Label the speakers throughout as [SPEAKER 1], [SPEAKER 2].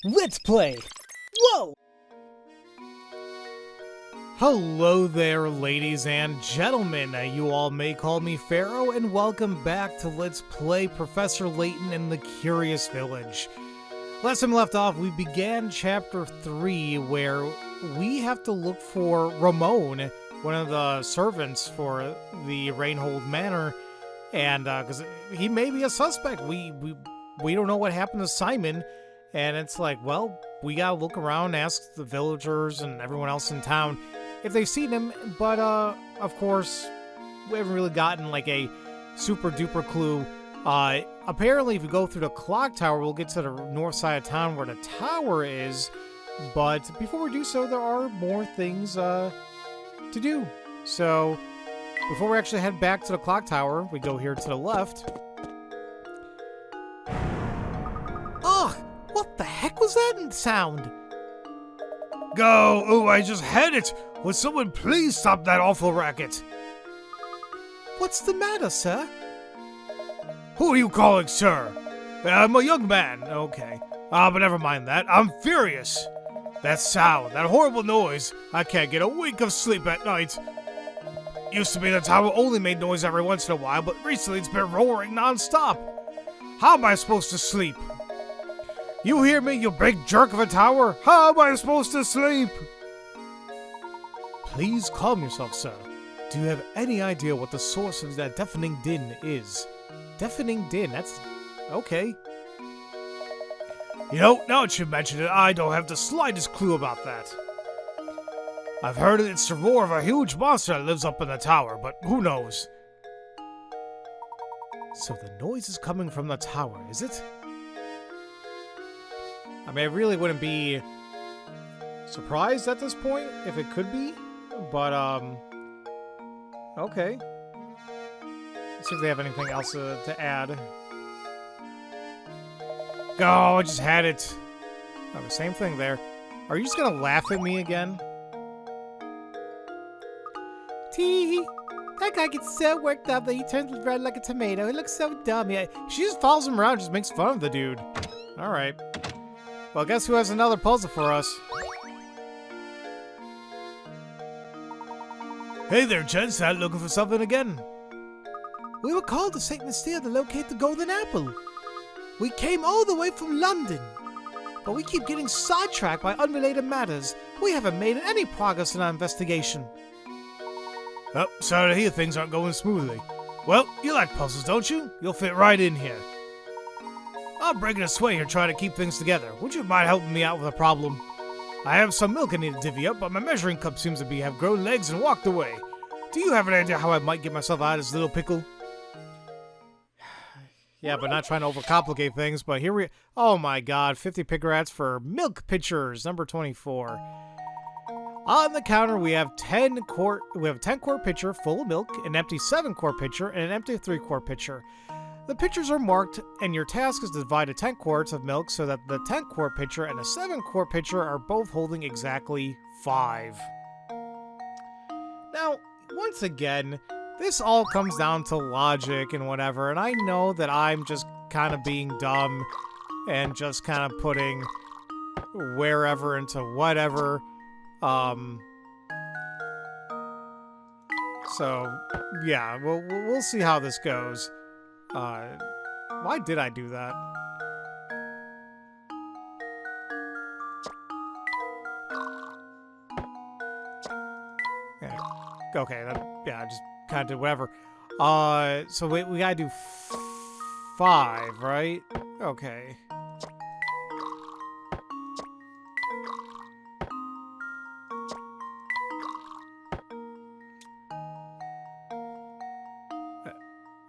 [SPEAKER 1] Let's play! Whoa! Hello there, ladies and gentlemen. You all may call me Pharaoh, and welcome back to Let's Play Professor Layton in the Curious Village. Last time we left off, we began Chapter 3, where we have to look for Ramon, one of the servants for the Reinhold Manor, and because he may be a suspect. We don't know what happened to Simon, and it's like, well, we gotta look around, ask the villagers and everyone else in town if they've seen him, but of course, we haven't really gotten like a super duper clue. Apparently, if we go through the clock tower, we'll get to the north side of town where the tower is, but before we do so, there are more things to do. So, before we actually head back to the clock tower, we go here to the left. Ugh! What the heck was that sound?
[SPEAKER 2] Go! Oh, I just had it! Would someone please stop that awful racket?
[SPEAKER 1] What's the matter, sir?
[SPEAKER 2] Who are you calling, sir? I'm a young man. Okay. But never mind that. I'm furious. That sound, that horrible noise. I can't get a wink of sleep at night. Used to be the tower only made noise every once in a while, but recently it's been roaring non-stop. How am I supposed to sleep? You hear me, you big jerk of a tower? How am I supposed to sleep?
[SPEAKER 1] Please calm yourself, sir. Do you have any idea what the source of that deafening din is? Deafening din, that's... okay.
[SPEAKER 2] You know, now that you mention it, I don't have the slightest clue about that. I've heard it's the roar of a huge monster that lives up in the tower, but who knows?
[SPEAKER 1] So the noise is coming from the tower, is it? I mean, I really wouldn't be surprised at this point if it could be, but, okay. Let's see if they have anything else to add.
[SPEAKER 2] Go, I just had it.
[SPEAKER 1] Oh, the same thing there. Are you just gonna laugh at me again? Tee, that guy gets so worked up that he turns red like a tomato. He looks so dumb. Yeah, she just follows him around, just makes fun of the dude. Alright. Well, guess who has another puzzle for us?
[SPEAKER 2] Hey there, gents. Out looking for something again?
[SPEAKER 1] We were called to St. Mystere to locate the golden apple. We came all the way from London. But we keep getting sidetracked by unrelated matters. We haven't made any progress in our investigation.
[SPEAKER 2] Oh, sorry to hear things aren't going smoothly. Well, you like puzzles, don't you? You'll fit right in here. I'm breaking a sweat here trying to keep things together. Would you mind helping me out with a problem? I have some milk I need to divvy up, but my measuring cup seems to have grown legs and walked away. Do you have an idea how I might get myself out of this little pickle?
[SPEAKER 1] Yeah, but not trying to overcomplicate things, but here we... Oh my god, 50 pick-rats for milk pitchers, number 24. On the counter, we have 10-quart pitcher full of milk, an empty 7-quart pitcher, and an empty 3-quart pitcher. The pitchers are marked, and your task is to divide 10 quarts of milk so that the 10-quart pitcher and a 7-quart pitcher are both holding exactly 5. Now, once again, this all comes down to logic and whatever, and I know that I'm just kind of being dumb and just kind of putting wherever into whatever. So, yeah, we'll see how this goes. Why did I do that? Yeah. Okay, I just kind of did whatever. So we gotta do 5, right? Okay.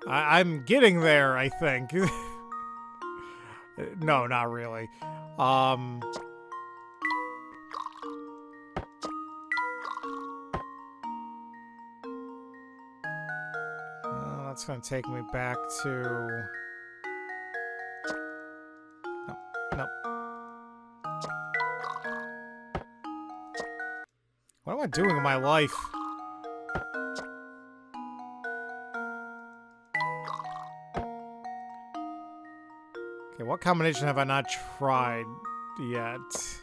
[SPEAKER 1] I'm getting there, I think. No, not really. That's gonna take me back to... No. What am I doing in my life? Okay, what combination have I not tried yet? It's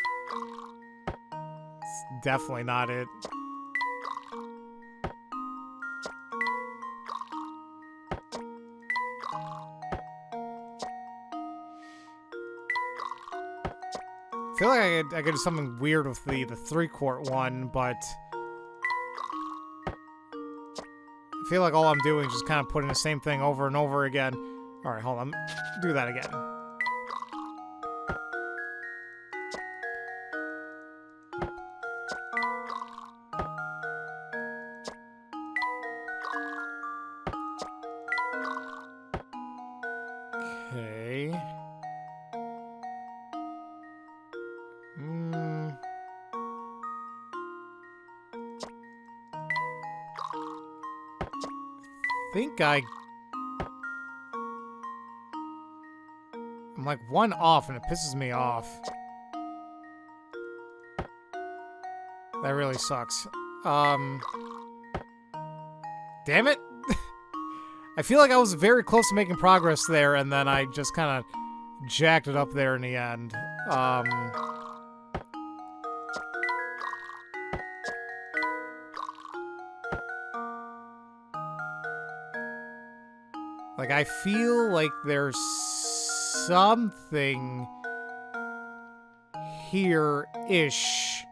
[SPEAKER 1] definitely not it. I feel like I could do something weird with the 3-quart one, but I feel like all I'm doing is just kind of putting the same thing over and over again. Alright, hold on. Do that again. Okay. I'm like one off and it pisses me off. That really sucks. Damn it! I feel like I was very close to making progress there and then I just kind of jacked it up there in the end. Like, I feel like there's something here-ish.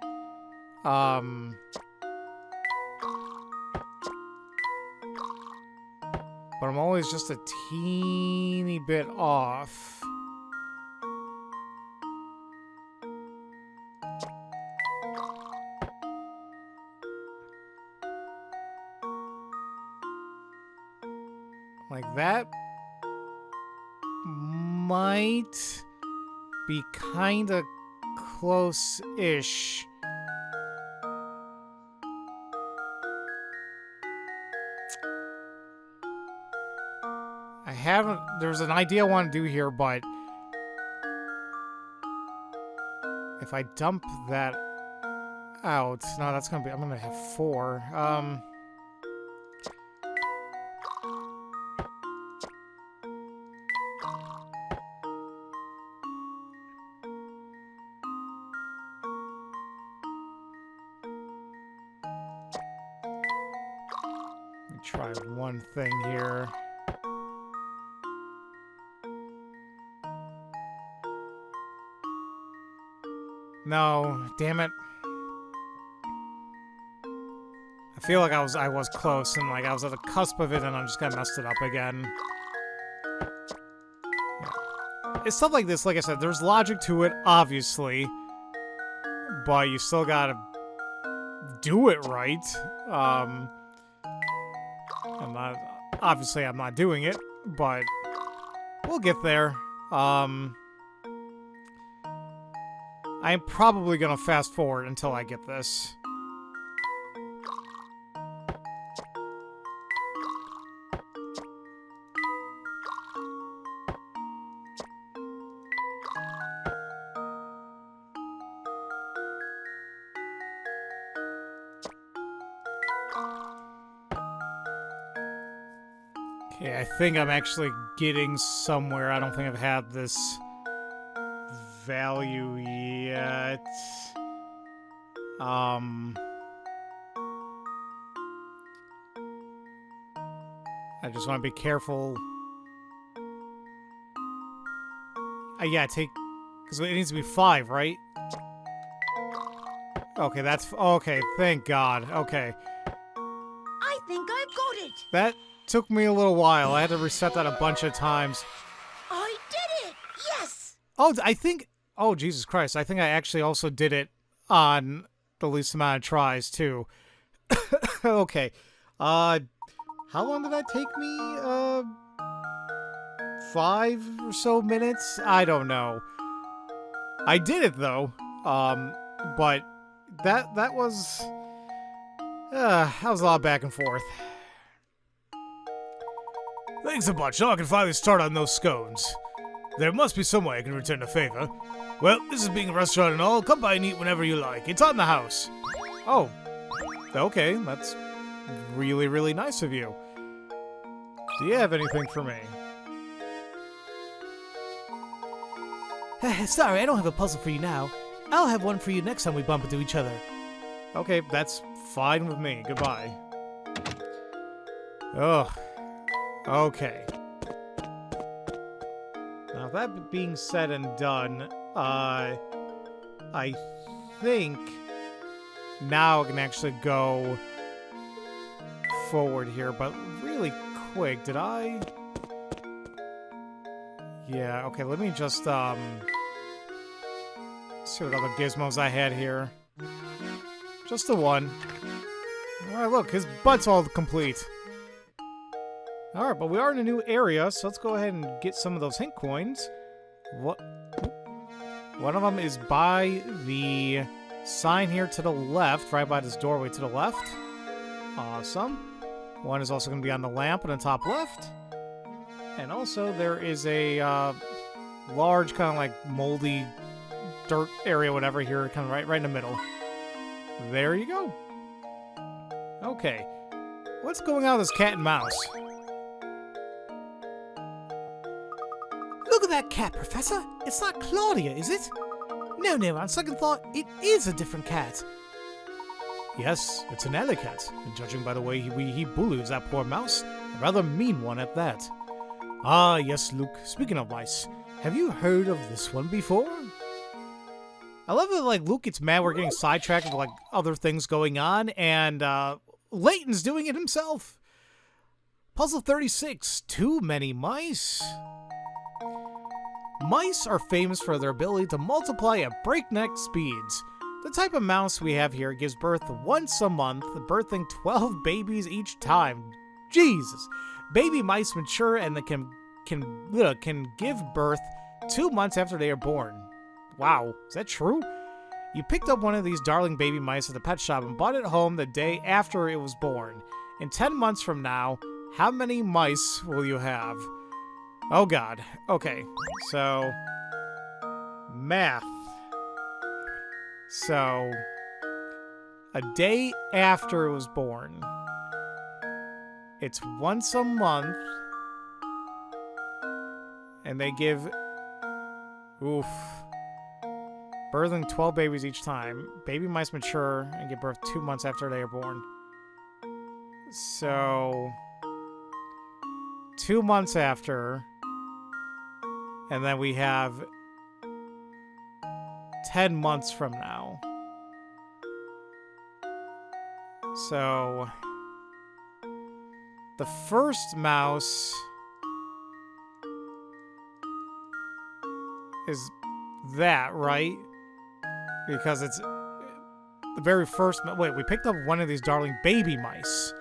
[SPEAKER 1] But I'm always just a teeny bit off. Like, that might be kinda close-ish. There's an idea I want to do here, but if I dump that out, no, that's gonna be, I'm gonna have 4. Let me try one thing here. No, damn it. I feel like I was close and like I was at the cusp of it and I just kind of messed it up again. Yeah. It's stuff like this, like I said, there's logic to it, obviously. But you still gotta do it right. Obviously I'm not doing it, but we'll get there. I'm probably gonna fast forward until I get this. Okay, I think I'm actually getting somewhere. I don't think I've had this value yet. I just want to be careful. Yeah, because it needs to be 5, right? Okay, okay, thank God. Okay.
[SPEAKER 3] I think I've got it.
[SPEAKER 1] That took me a little while. I had to reset that a bunch of times.
[SPEAKER 3] I did it. Yes.
[SPEAKER 1] Oh, Jesus Christ. I think I actually also did it on the least amount of tries, too. Okay. How long did that take me? 5 or so minutes? I don't know. I did it, though. But that was a lot of back and forth.
[SPEAKER 2] Thanks a bunch. Now I can finally start on those scones. There must be some way I can return the favor. Well, this is being a restaurant and all. Come by and eat whenever you like. It's on the house.
[SPEAKER 1] Oh. Okay, that's really, really nice of you. Do you have anything for me? Sorry, I don't have a puzzle for you now. I'll have one for you next time we bump into each other.
[SPEAKER 2] Okay, that's fine with me. Goodbye. Ugh. Okay. Now, that being said and done, I think now I can actually go forward here, but really quick, did I? Yeah, okay, let me just, see what other gizmos I had here. Just the one. Alright, look, his butt's all complete. Alright, but we are in a new area, so let's go ahead and get some of those hint coins. What? One of them is by the sign here to the left, right by this doorway to the left. Awesome. One is also going to be on the lamp on the top left. And also there is a large kind of like moldy dirt area, whatever, here, kind of right in the middle. There you go. Okay. What's going on with this cat and mouse?
[SPEAKER 1] Look at that cat, Professor. It's not Claudia, is it? No, on second thought, it is a different cat.
[SPEAKER 2] Yes, it's an alley cat, and judging by the way he bullies that poor mouse, a rather mean one at that. Ah, yes, Luke. Speaking of mice, have you heard of this one before?
[SPEAKER 1] I love that, like, Luke gets mad we're getting sidetracked with, like, other things going on, and, Layton's doing it himself. Puzzle 36, Too Many Mice. Mice are famous for their ability to multiply at breakneck speeds. The type of mouse we have here gives birth once a month, birthing 12 babies each time. Jesus! Baby mice mature and they can give birth 2 months after they are born. Wow, is that true? You picked up one of these darling baby mice at the pet shop and brought it home the day after it was born. In 10 months from now, how many mice will you have? Oh god. Okay, so math. So a day after it was born. It's once a month. And they give... Oof. Birthing 12 babies each time. Baby mice mature and give birth 2 months after they are born. So... 2 months after... And then we have 10 months from now. So the first mouse is that, right? Because it's the very first... Wait, we picked up one of these darling baby mice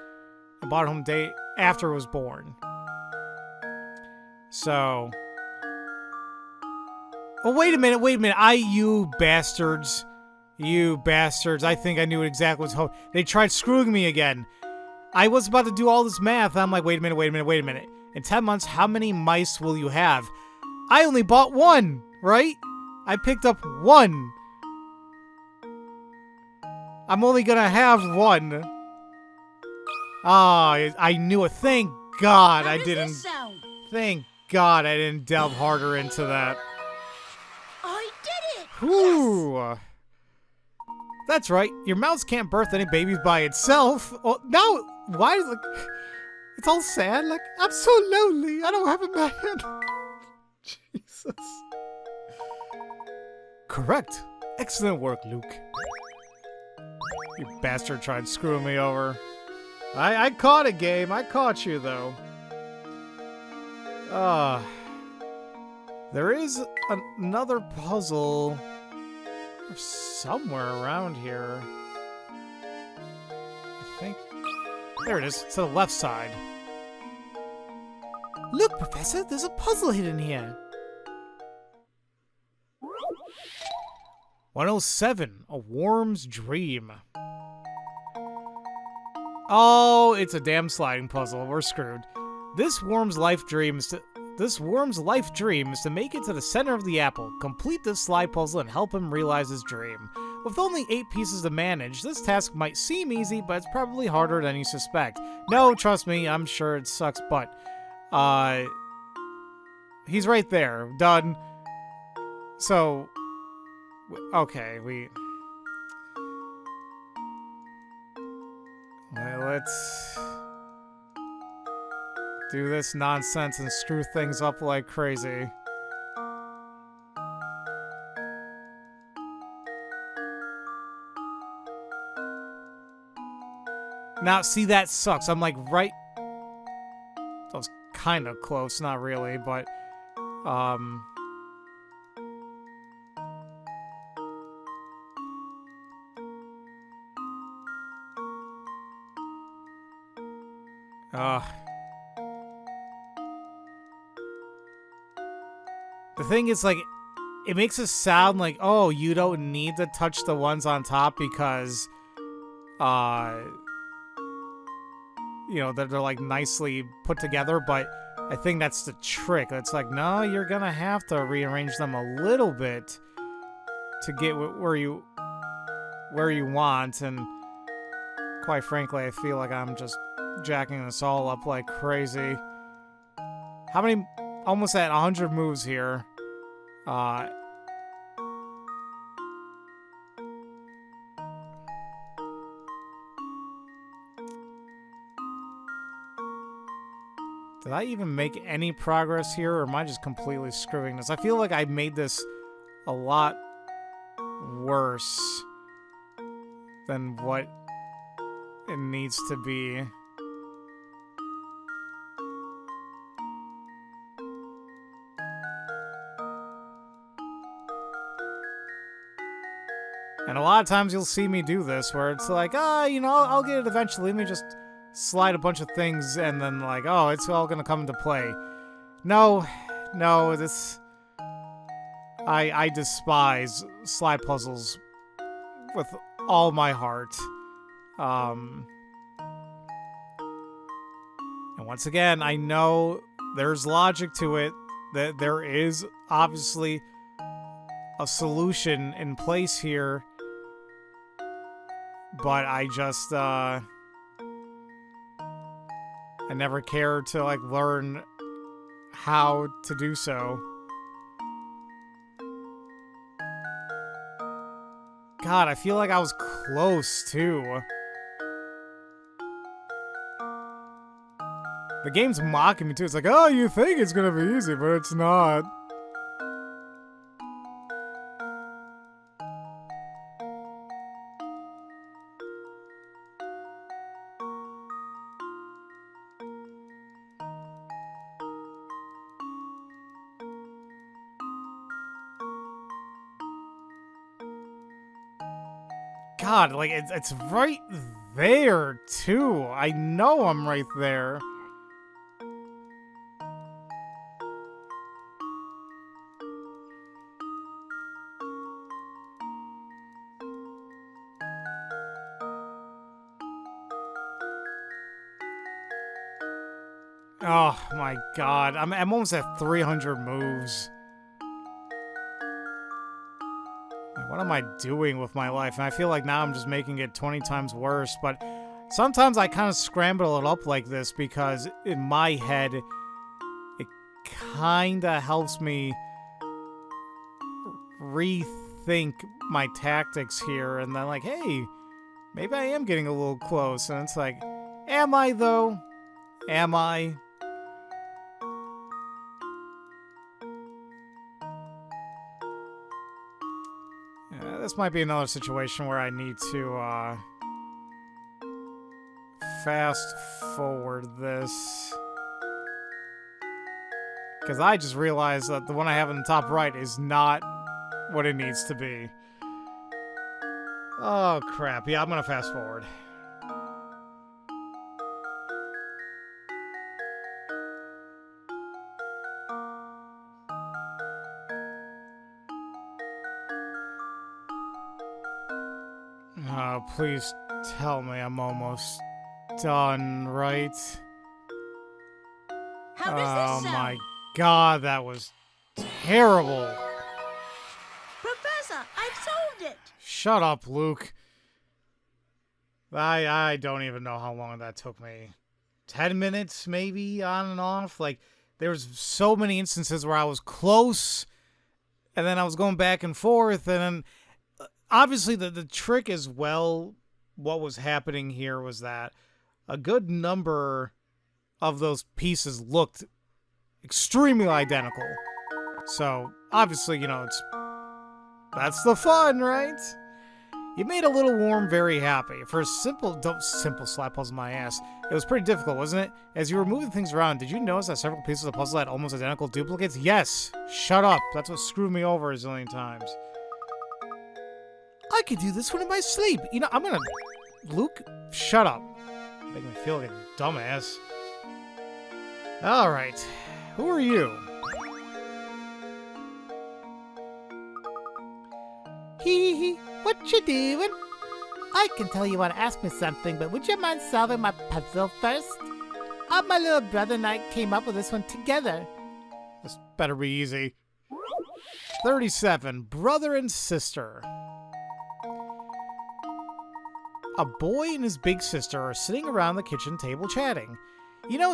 [SPEAKER 1] and brought it home day after it was born. So... Oh, wait a minute. You bastards. I think I knew exactly what's happening. They tried screwing me again. I was about to do all this math. I'm like, wait a minute. In 10 months, how many mice will you have? I only bought one, right? I picked up one. I'm only gonna have one. Ah, I knew it. Thank God I didn't. Thank God I didn't delve harder into that. Whew. Yes. That's right. Your mouse can't birth any babies by itself. Oh, now, why is it... It's all sad. Like, I'm so lonely. I don't have a man. Jesus. Correct. Excellent work, Luke. You bastard tried screwing me over. I caught it, game. I caught you, though. There is another puzzle somewhere around here. I think... There it is. It's to the left side. Look, Professor, there's a puzzle hidden here. 107. A Worm's Dream. Oh, it's a damn sliding puzzle. We're screwed. This worm's life dream is to make it to the center of the apple, complete this slide puzzle, and help him realize his dream. With only 8 pieces to manage, this task might seem easy, but it's probably harder than you suspect. No, trust me, I'm sure it sucks butt. He's right there. Done. So, okay, let's do this nonsense and screw things up like crazy. Now, see, that sucks. I'm like right... That was kind of close, not really, but... The thing is, like, it makes it sound like, oh, you don't need to touch the ones on top because, you know, they're like nicely put together, but I think that's the trick. It's like, no, you're gonna have to rearrange them a little bit to get where you want, and quite frankly, I feel like I'm just jacking this all up like crazy. How many? Almost at 100 moves here. Did I even make any progress here, or am I just completely screwing this? I feel like I made this a lot worse than what it needs to be. And a lot of times you'll see me do this, where it's like, you know, I'll get it eventually. Let me just slide a bunch of things, and then like, oh, it's all gonna come into play. No, this... I despise slide puzzles with all my heart. And once again, I know there's logic to it, that there is obviously a solution in place here, but I just, I never cared to, like, learn how to do so. God, I feel like I was close, too. The game's mocking me, too. It's like, oh, you think it's gonna be easy, but it's not. God, like, it's right there, too. I know I'm right there. Oh, my God. I'm almost at 300 moves. What am I doing with my life? And I feel like now I'm just making it 20 times worse, but sometimes I kind of scramble it up like this because in my head, it kind of helps me rethink my tactics here, and then like, hey, maybe I am getting a little close, and it's like, am I though? Am I? This might be another situation where I need to fast forward this, because I just realized that the one I have in the top right is not what it needs to be. Oh crap, yeah, I'm gonna fast forward. Oh, please tell me I'm almost done, right?
[SPEAKER 3] How does this sound?
[SPEAKER 1] Oh my God, that was terrible.
[SPEAKER 3] Professor, I've solved it.
[SPEAKER 1] Shut up, Luke. I don't even know how long that took me. 10 minutes, maybe, on and off. Like, there was so many instances where I was close, And then I was going back and forth, and then obviously the trick as well, what was happening here was that a good number of those pieces looked extremely identical. So obviously, that's the fun, right? You made a little worm very happy. For a simple slap puzzle my ass, it was pretty difficult, wasn't it? As you were moving things around, did you notice that several pieces of the puzzle had almost identical duplicates? Yes! Shut up. That's what screwed me over a zillion times. I could do this one in my sleep. I'm gonna... Luke, shut up. Make me feel like a dumbass. Alright. Who are you?
[SPEAKER 4] Hee, what you doing? I can tell you want to ask me something, but would you mind solving my puzzle first? My little brother and I came up with this one together.
[SPEAKER 1] This better be easy. 37. Brother and sister. A boy and his big sister are sitting around the kitchen table chatting.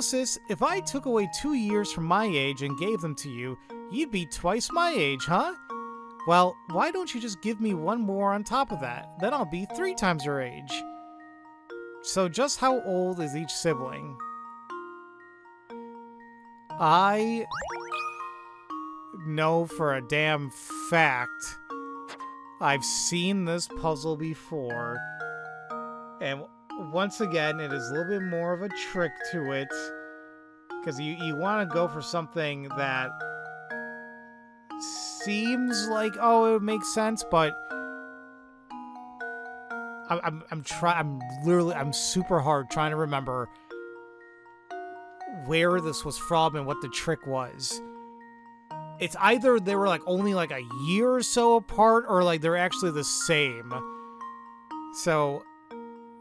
[SPEAKER 1] Sis, if I took away 2 years from my age and gave them to you, you'd be twice my age, huh? Well, why don't you just give me one more on top of that? Then I'll be 3 times your age. So just how old is each sibling? I know for a damn fact I've seen this puzzle before. And once again, it is a little bit more of a trick to it. Because you want to go for something that seems like, oh, it would make sense, but I'm super hard trying to remember where this was from and what the trick was. It's either they were only a year or so apart, or they're actually the same. So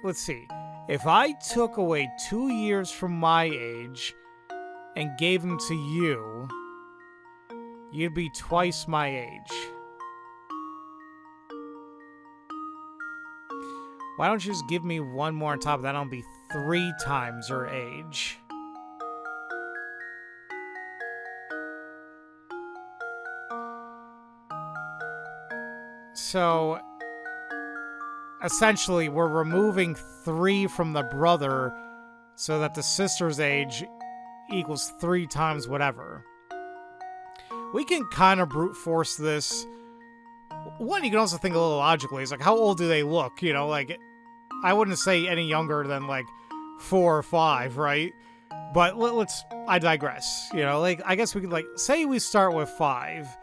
[SPEAKER 1] let's see. If I took away 2 years from my age and gave them to you, you'd be twice my age. Why don't you just give me one more on top of that? I'll be 3 times your age. So, essentially, we're removing 3 from the brother so that the sister's age equals 3 times whatever. We can kind of brute force this. One, you can also think a little logically. It's how old do they look? I wouldn't say any younger than 4 or 5, right? But I digress. I guess we could say we start with 5,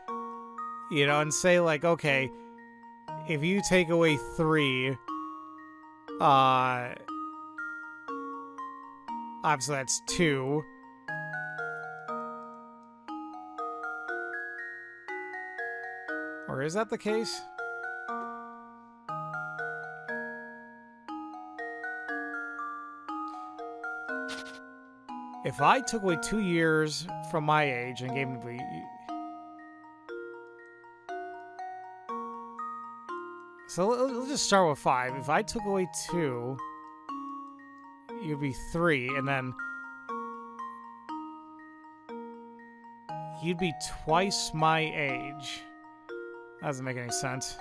[SPEAKER 1] and say okay, if you take away 3, obviously that's 2. Or is that the case? If I took away 2 years from my age and gave him the... So let's just start with 5. If I took away 2, you'd be 3, and then you'd be twice my age. That doesn't make any sense.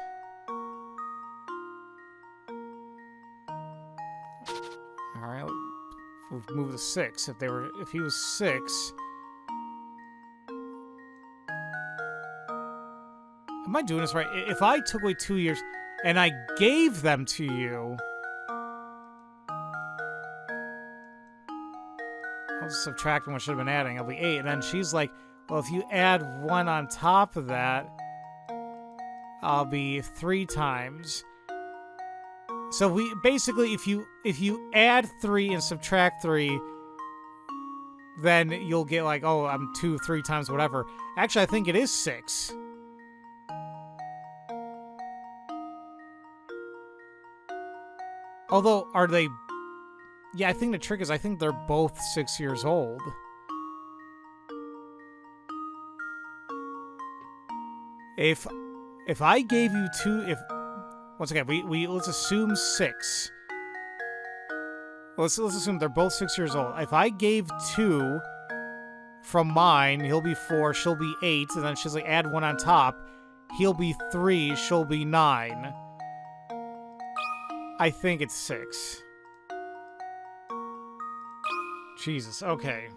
[SPEAKER 1] Alright, we'll move to 6. If he was 6... Am I doing this right? If I took away 2 years and I gave them to you... I was subtracting what should have been adding. I'll be 8. And then she's like, well, if you add 1 on top of that, I'll be 3 times. So we basically, if you add 3 and subtract 3, then you'll get oh, I'm 2, 3 times whatever. Actually, I think it is 6. Although, are they... Yeah, I think the trick is I think they're both 6 years old. If I gave you 2... Once again, let's assume 6. Let's assume they're both 6 years old. If I gave 2 from mine, he'll be 4, she'll be 8, and then she's add 1 on top. He'll be 3, she'll be 9. I think it's 6. Jesus, okay.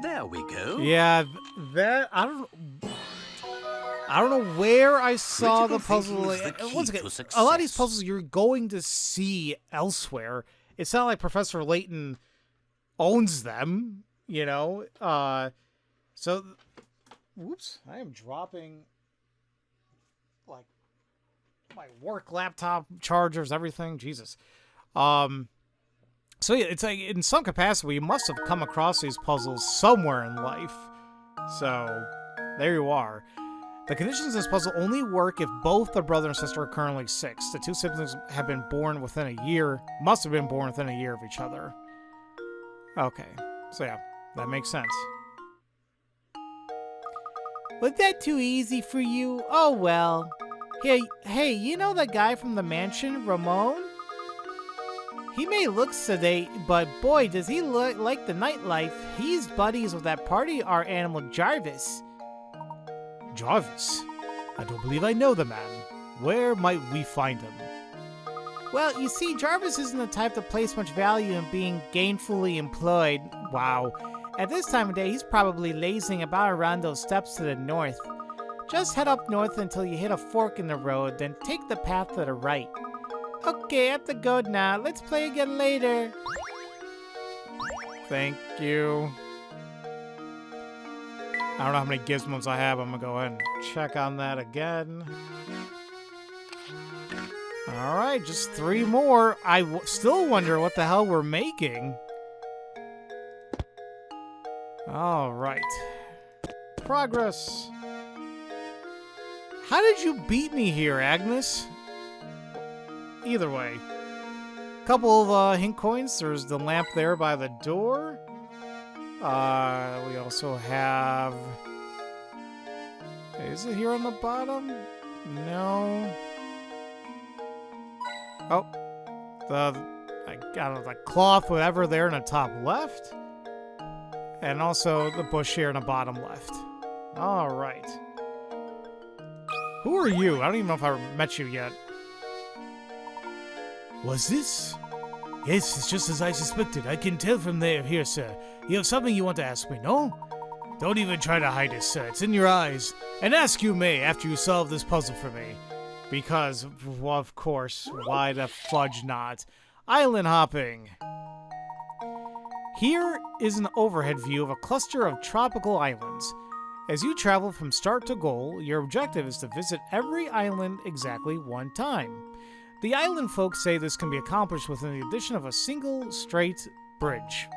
[SPEAKER 5] There we go.
[SPEAKER 1] Yeah, that I don't know where I saw the
[SPEAKER 5] Critical
[SPEAKER 1] puzzle.
[SPEAKER 5] thinking is the key
[SPEAKER 1] Once again,
[SPEAKER 5] to
[SPEAKER 1] a lot of these
[SPEAKER 5] success.
[SPEAKER 1] puzzles you're going to see elsewhere. It's not like Professor Layton owns them, you know. So, whoops! I am dropping like my work laptop chargers, everything. Jesus. So yeah, it's like in some capacity, you must have come across these puzzles somewhere in life. So, there you are. The conditions of this puzzle only work if both the brother and sister are currently 6. The 2 siblings have been born within a year, must have been born within a year of each other. Okay, so yeah, that makes sense.
[SPEAKER 4] Was that too easy for you? Oh well. Hey, you know that guy from the mansion, Ramon? He may look sedate, but boy, does he look like the nightlife. He's buddies with that party art animal Jarvis.
[SPEAKER 1] Jarvis? I don't believe I know the man. Where might we find him?
[SPEAKER 4] Well, you see, Jarvis isn't the type to place much value in being gainfully employed. Wow. At this time of day, he's probably lazing about around those steps to the north. Just head up north until you hit a fork in the road, then take the path to the right. Okay, I have to go now. Let's play again later.
[SPEAKER 1] Thank you. I don't know how many gizmos I have. I'm gonna go ahead and check on that again. Alright, just 3 more. I still wonder what the hell we're making. Alright. Progress. How did you beat me here, Agnes? Either way. Couple of hint coins. There's the lamp there by the door. We also have... Is it here on the bottom? No. Oh. I got the cloth, whatever, there in the top left. And also the bush here in the bottom left. Alright. Who are you? I don't even know if I met you yet.
[SPEAKER 2] Was this? Yes, it's just as I suspected. I can tell from here, sir. You have something you want to ask me, no? Don't even try to hide it, sir. It's in your eyes. And ask you may after you solve this puzzle for me.
[SPEAKER 1] Because, well, of course, why the fudge not? Island hopping. Here is an overhead view of a cluster of tropical islands. As you travel from start to goal, your objective is to visit every island exactly 1 time. The island folks say this can be accomplished within the addition of a single straight bridge.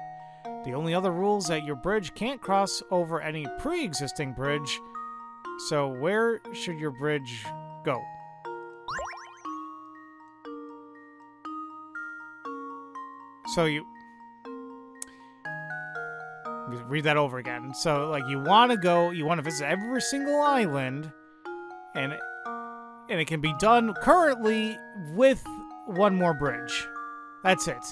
[SPEAKER 1] The only other rule is that your bridge can't cross over any pre-existing bridge. So where should your bridge go? So you read that over again. So like you want to visit every single island, and it can be done currently with 1 more bridge. That's it.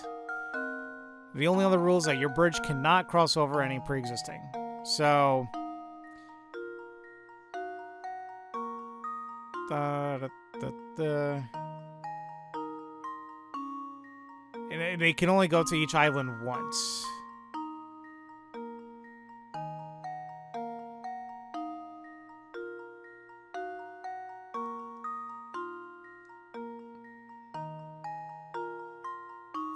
[SPEAKER 1] The only other rule is that your bridge cannot cross over any pre-existing. So and they can only go to each island once.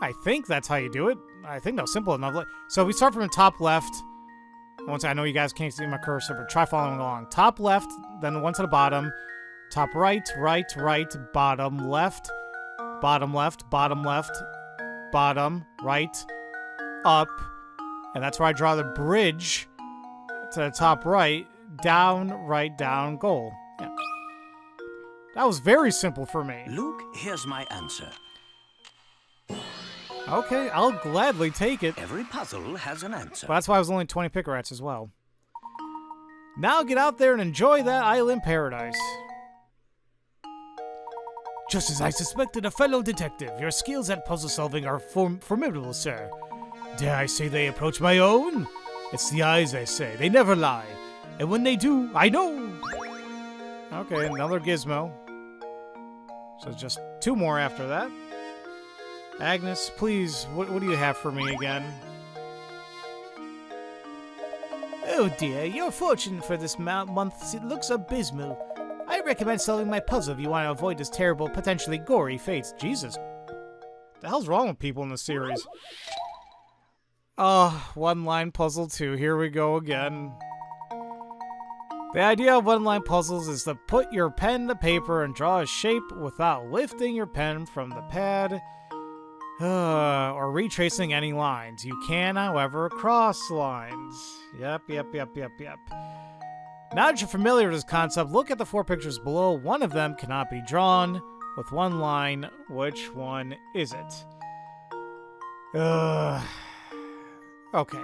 [SPEAKER 1] I think that's how you do it. I think that was simple enough. So we start from the top left. Once I know you guys can't see my cursor, but try following along. Top left, then 1 to the bottom. Top right, right, right, bottom left, bottom left, bottom left, bottom, right, up. And that's where I draw the bridge to the top right, down, goal. Yeah. That was very simple for me.
[SPEAKER 5] Luke, here's my answer.
[SPEAKER 1] Okay, I'll gladly take it.
[SPEAKER 5] Every puzzle has an answer.
[SPEAKER 1] But that's why I was only 20 pick rats as well. Now get out there and enjoy that island paradise.
[SPEAKER 2] Just as I suspected, a fellow detective. Your skills at puzzle solving are formidable, sir. Dare I say they approach my own? It's the eyes, I say. They never lie. And when they do, I know.
[SPEAKER 1] Okay, another Gizmo. So just 2 more after that. Agnes, please, what do you have for me again?
[SPEAKER 4] Oh dear, your fortune for this month looks abysmal. I recommend solving my puzzle if you want to avoid this terrible, potentially gory fate.
[SPEAKER 1] Jesus. What the hell's wrong with people in this series? Oh, one-line puzzle 2. Here we go again. The idea of one-line puzzles is to put your pen to paper and draw a shape without lifting your pen from the pad or retracing any lines. You can, however, cross lines. Yep. Now that you're familiar with this concept, look at the 4 pictures below. One of them cannot be drawn with one line. Which one is it? Okay.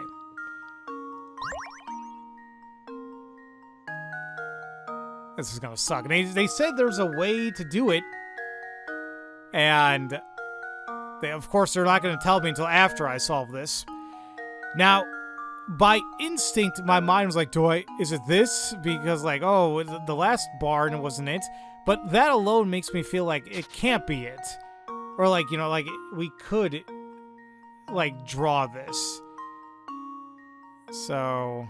[SPEAKER 1] This is gonna suck. They said there's a way to do it, and of course they're not gonna tell me until after I solve this. Now, by instinct, my mind was like, is it this? Because like, oh, the last barn wasn't it? But that alone makes me feel like it can't be it. Or like, you know, like we could like draw this. So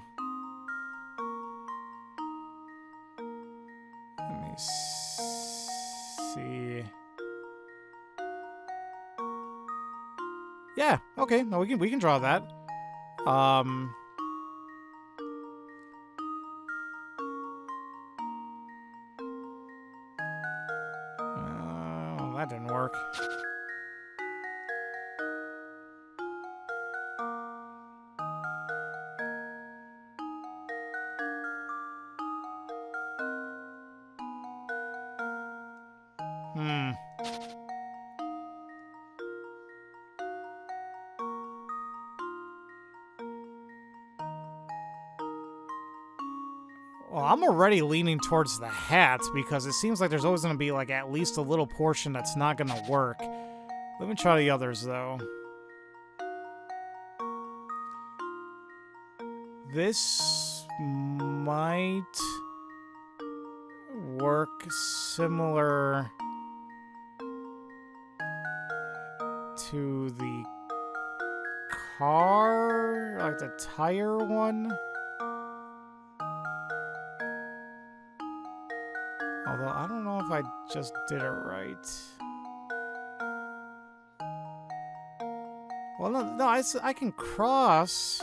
[SPEAKER 1] let me see. Yeah, okay. No, we can draw that. Oh, that didn't work. Well, I'm already leaning towards the hat because it seems like there's always going to be like at least a little portion that's not going to work. Let me try the others though. This might work similar to the car, like the tire one. Although, I don't know if I just did it right. Well, no, I can cross.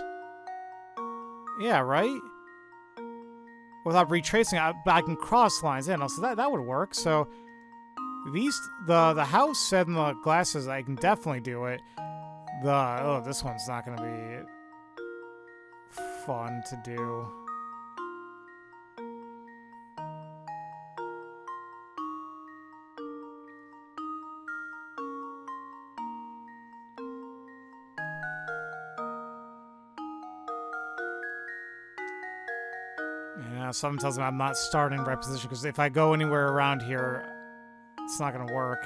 [SPEAKER 1] Yeah, right? Without retracing, I can cross lines. Yeah, no, so that would work. So, the house and the glasses, I can definitely do it. This one's not going to be fun to do. Yeah, something tells me I'm not starting in the right position, because if I go anywhere around here, it's not going to work.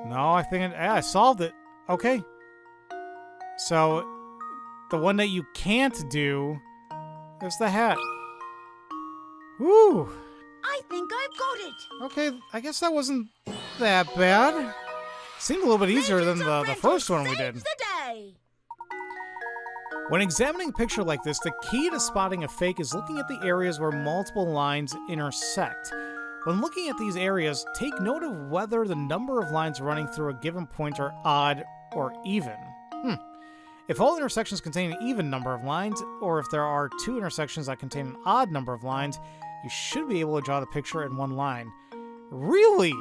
[SPEAKER 1] No, I think I solved it. Okay. So, the one that you can't do is the hat. Woo!
[SPEAKER 3] I think I've got it.
[SPEAKER 1] Okay, I guess that wasn't that bad. Seemed a little bit easier than the first one we did.
[SPEAKER 3] Saves the day.
[SPEAKER 1] When examining a picture like this, the key to spotting a fake is looking at the areas where multiple lines intersect. When looking at these areas, take note of whether the number of lines running through a given point are odd or even. If all intersections contain an even number of lines, or if there are 2 intersections that contain an odd number of lines, you should be able to draw the picture in one line. Really?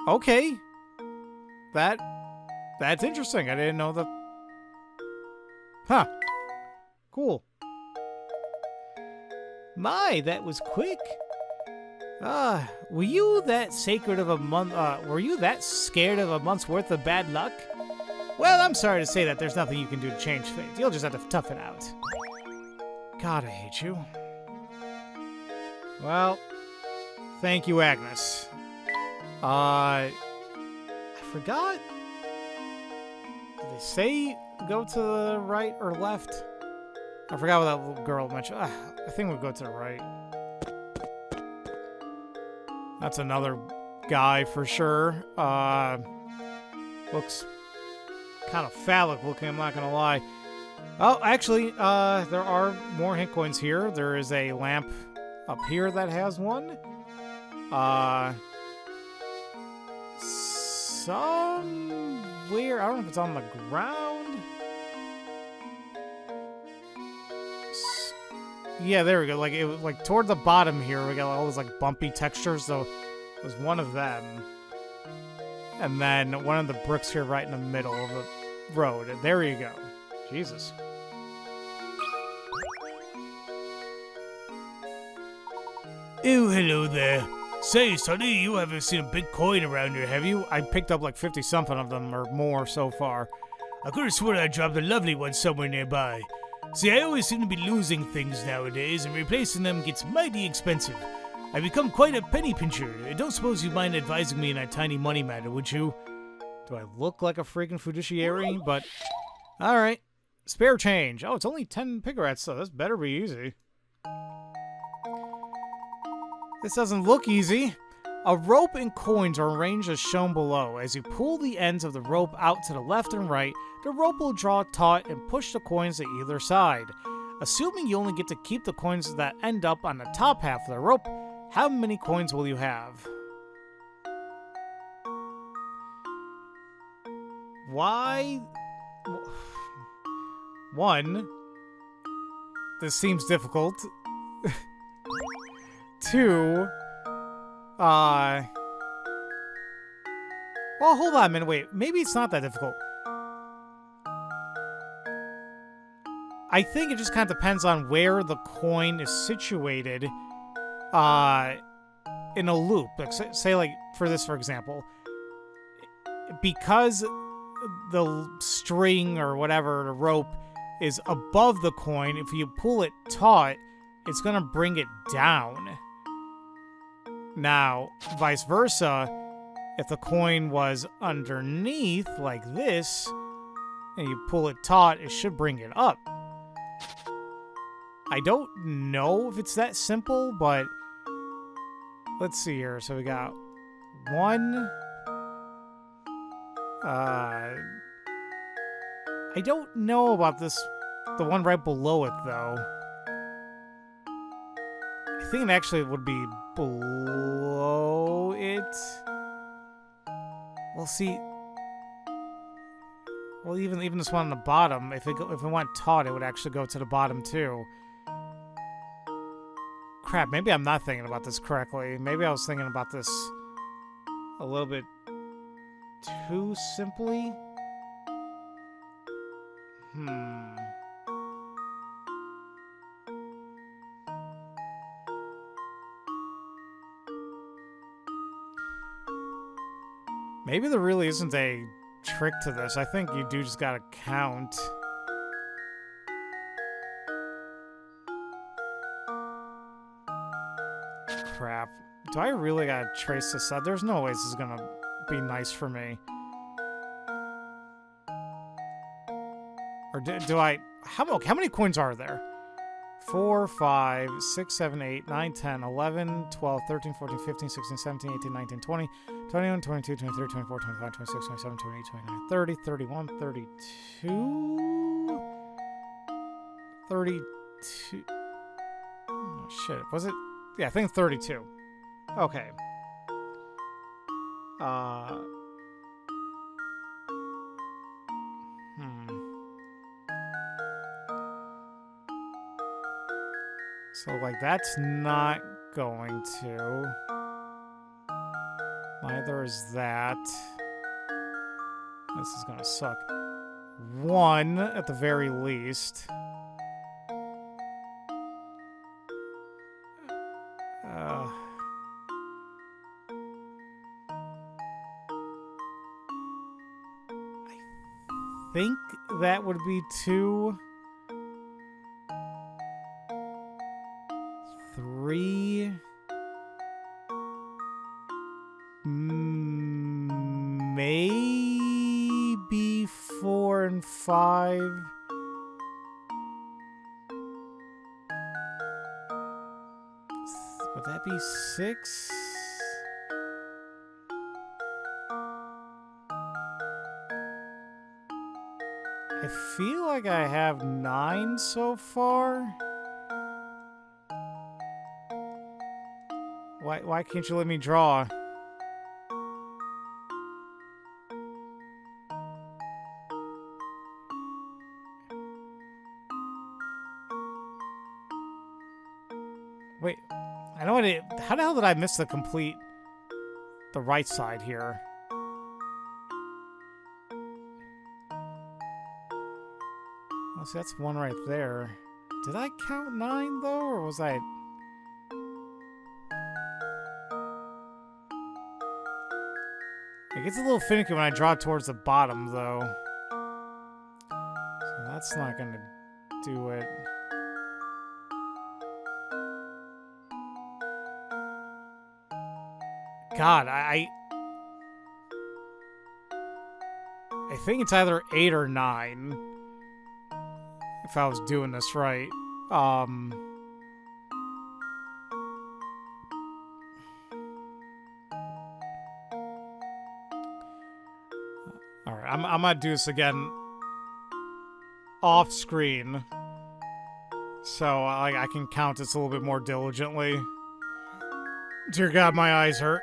[SPEAKER 1] Okay. That's interesting. I didn't know that. Huh. Cool.
[SPEAKER 4] My, that was quick. Were you that scared of a month's worth of bad luck?
[SPEAKER 1] Well, I'm sorry to say that there's nothing you can do to change fate. You'll just have to tough it out. God, I hate you. Well, thank you, Agnes. I forgot. Did they say go to the right or left? I forgot what that little girl mentioned. I think we'll go to the right. That's another guy for sure. Looks kind of phallic looking, I'm not gonna lie. Oh, actually, there are more hint coins here. There is a lamp up here that has one. Somewhere, I don't know if it's on the ground. Yeah, there we go. Like it was like toward the bottom here. We got all those like bumpy textures. So it was one of them, and then one of the bricks here, right in the middle of the road. And there you go. Jesus.
[SPEAKER 2] Oh, hello there. Say, sonny, you haven't seen a big coin around here, have you?
[SPEAKER 1] I picked up like 50-something of them or more so far.
[SPEAKER 2] I could have sworn I dropped a lovely one somewhere nearby. See, I always seem to be losing things nowadays, and replacing them gets mighty expensive. I've become quite a penny pincher. I don't suppose you'd mind advising me in a tiny money matter, would you?
[SPEAKER 1] Do I look like a freaking fiduciary? But, alright. Spare change. Oh, it's only 10 pigarets, so this better be easy. This doesn't look easy. A rope and coins are arranged as shown below. As you pull the ends of the rope out to the left and right, the rope will draw taut and push the coins to either side. Assuming you only get to keep the coins that end up on the top half of the rope, how many coins will you have? Why? 1. This seems difficult. 2. Well, hold on a minute. Wait, maybe it's not that difficult. I think it just kind of depends on where the coin is situated in a loop. Like, say, like, for this, for example, because the string or whatever, the rope, is above the coin, if you pull it taut, it's going to bring it down. Now, vice versa, if the coin was underneath, like this, and you pull it taut, it should bring it up. I don't know if it's that simple, but let's see here. So we got 1. I don't know about this, the one right below it, though. I think it actually would be below it. We'll see. Well, even this one on the bottom, if it went taut, it would actually go to the bottom too. Crap, maybe I'm not thinking about this correctly. Maybe I was thinking about this a little bit too simply. Maybe there really isn't a trick to this. I think you do just gotta count. Crap. Do I really gotta trace this out? There's no way this is gonna be nice for me. Or do I... How many coins are there? 4, 5, 6, 7, 8, 9, 10, 11, 12, 13, 14, 15, 16, 17, 18, 19, 20, 21, 22, 23, 24, 25, 26, 27, 28, 29, 30, 31, 32... 32... Oh, shit. Was it? Yeah, I think 32. Okay. So, like, that's not going to. Neither is that. This is gonna suck. 1 at the very least. I think that would be 2, 3, maybe 4 and 5. Would that be 6? I feel like I have 9 so far. Why can't you let me draw? Wait, I know how the hell did I miss the right side here? Oh, see, that's 1 right there. Did I count 9 though, or was I? It gets a little finicky when I draw towards the bottom though. So that's not gonna do it. God, I think it's either 8 or 9. If I was doing this right. Alright, I'm gonna do this again off screen. So I can count this a little bit more diligently. Dear God, my eyes hurt.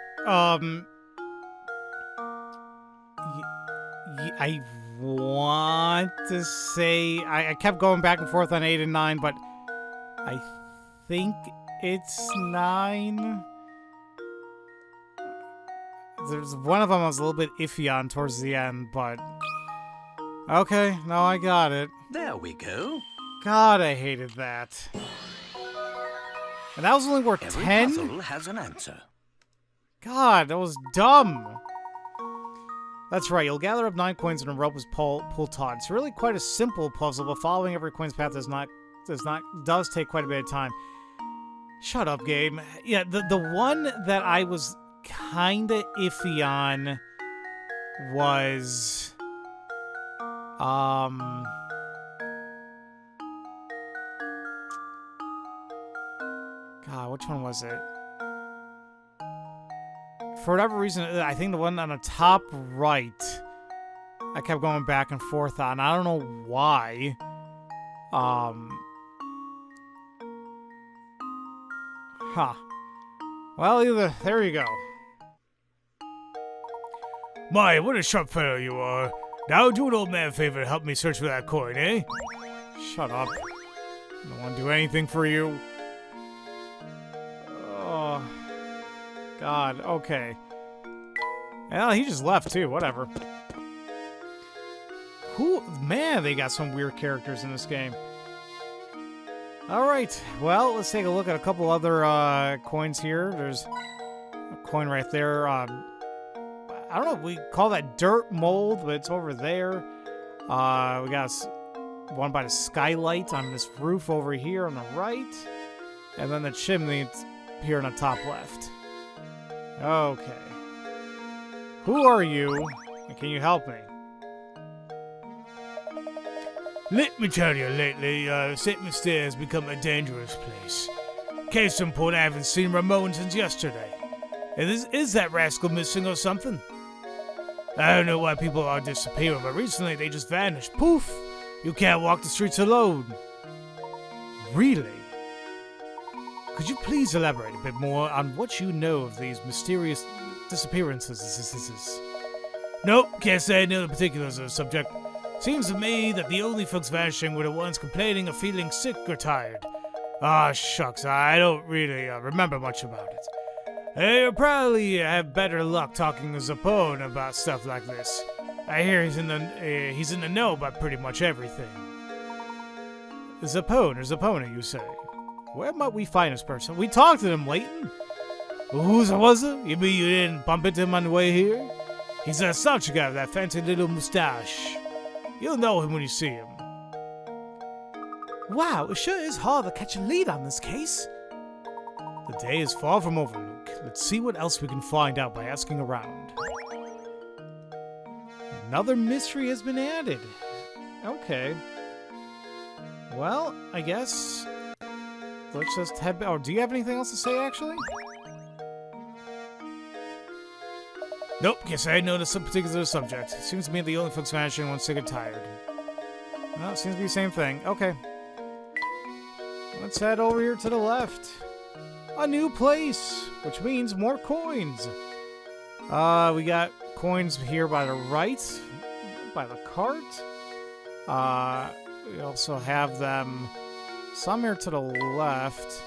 [SPEAKER 1] I want to say I kept going back and forth on 8 and 9, but I think it's 9. There's one of them I was a little bit iffy on towards the end, but okay, no, I got it.
[SPEAKER 5] There we go.
[SPEAKER 1] God, I hated that. And that was only worth
[SPEAKER 5] Every
[SPEAKER 1] 10?
[SPEAKER 5] puzzle has an answer.
[SPEAKER 1] God, that was dumb. That's right, you'll gather up 9 coins and a rope is pulled taut. It's really quite a simple puzzle, but following every coin's path does take quite a bit of time. Shut up, game. Yeah, the one that I was kinda iffy on was God, which one was it? For whatever reason, I think the one on the top right, I kept going back and forth on. I don't know why. Well, there you go.
[SPEAKER 2] My, what a sharp fellow you are. Now do an old man a favor and help me search for that coin, eh?
[SPEAKER 1] Shut up. I don't want to do anything for you. Oh. God, okay. Well, he just left too, whatever. Man, they got some weird characters in this game. Alright, well, let's take a look at a couple other coins here. There's a coin right there. I don't know if we call that dirt mold, but it's over there. We got one by the skylight on this roof over here on the right. And then the chimney here on the top left. Okay. Who are you? And can you help me?
[SPEAKER 2] Let me tell you, lately, St. Mystere has become a dangerous place. Case in point, I haven't seen Ramon since yesterday. And is that rascal missing or something? I don't know why people are disappearing, but recently they just vanished. Poof! You can't walk the streets alone.
[SPEAKER 1] Really? Could you please elaborate a bit more on what you know of these mysterious disappearances?
[SPEAKER 2] Nope, can't say any other particulars of the subject. Seems to me that the only folks vanishing were the ones complaining of feeling sick or tired. Ah, shucks, I don't really remember much about it. You probably have better luck talking to Zapone about stuff like this. I hear he's in the know about pretty much everything.
[SPEAKER 1] Zapone or Zapona, you say? Where might we find this person? We talked to him, Layton.
[SPEAKER 2] Who's was it? You mean you didn't bump into him on the way here? He's a slouchy guy with that fancy little mustache. You'll know him when you see him.
[SPEAKER 1] Wow, it sure is hard to catch a lead on this case.
[SPEAKER 2] The day is far from over, Luke. Let's see what else we can find out by asking around.
[SPEAKER 1] Another mystery has been added. Okay. Well, I guess let's just head back. Oh, do you have anything else to say, actually?
[SPEAKER 2] Nope, guess I had noticed some particular subject. It seems to me the only folks vanishing once they get tired.
[SPEAKER 1] Well, it seems to be the same thing. Okay. Let's head over here to the left. A new place, which means more coins. We got coins here by the right, by the cart. We also have them some here to the left.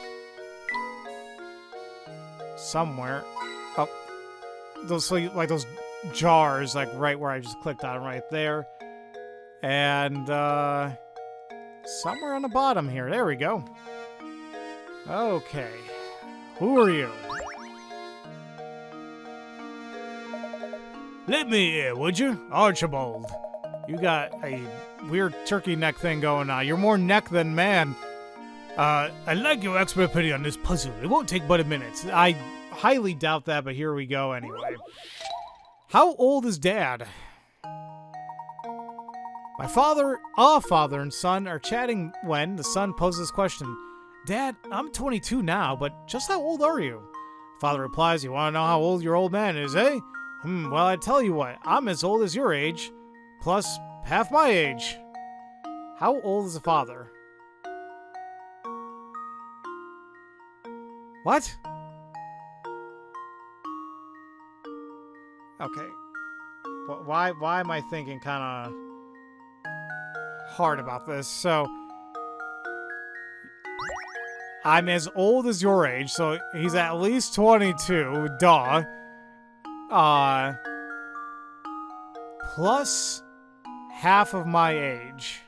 [SPEAKER 1] Somewhere. Oh, those like those jars, like right where I just clicked on, right there. And somewhere on the bottom here. There we go. Okay. Who are you?
[SPEAKER 2] Let me in, would you? Archibald.
[SPEAKER 1] You got a weird turkey neck thing going on. You're more neck than man.
[SPEAKER 2] I'd like your expert opinion on this puzzle. It won't take but a minute.
[SPEAKER 1] I highly doubt that, but here we go anyway. How old is Dad? My father, our father and son are chatting when the son poses this question. Dad, I'm 22 now, but just how old are you? Father replies, you want to know how old your old man is, eh? Well, I tell you what, I'm as old as your age, plus half my age. How old is the father? What? Okay. Why am I thinking kind of hard about this? So, I'm as old as your age, so he's at least 22, duh. Plus half of my age.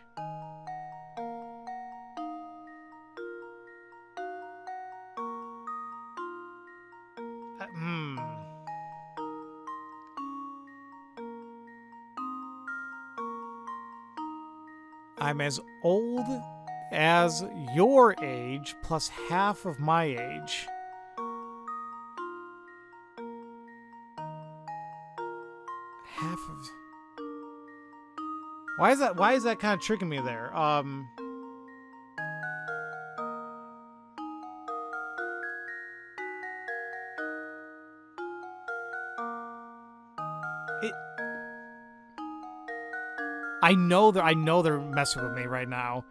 [SPEAKER 1] I'm as old as your age plus half of my age. Half of... Why is that kind of tricking me there? I know they're messing with me right now.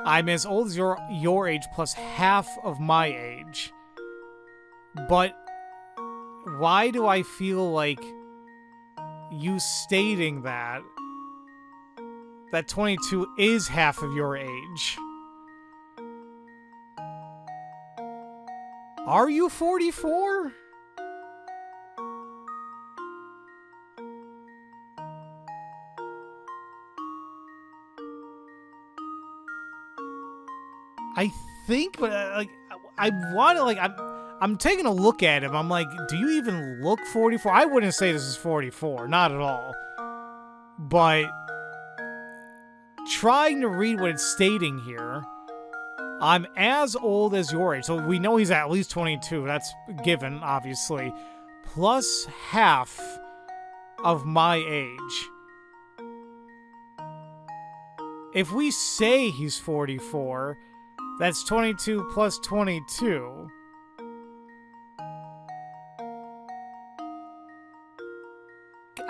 [SPEAKER 1] I'm as old as your age plus half of my age. But why do I feel like you stating that 22 is half of your age? Are you 44? I think, but I want to, I'm taking a look at him. I'm like, do you even look 44? I wouldn't say this is 44, not at all. But trying to read what it's stating here, I'm as old as your age. So we know he's at least 22. That's given, obviously. Plus half of my age. If we say he's 44... That's 22 plus 22.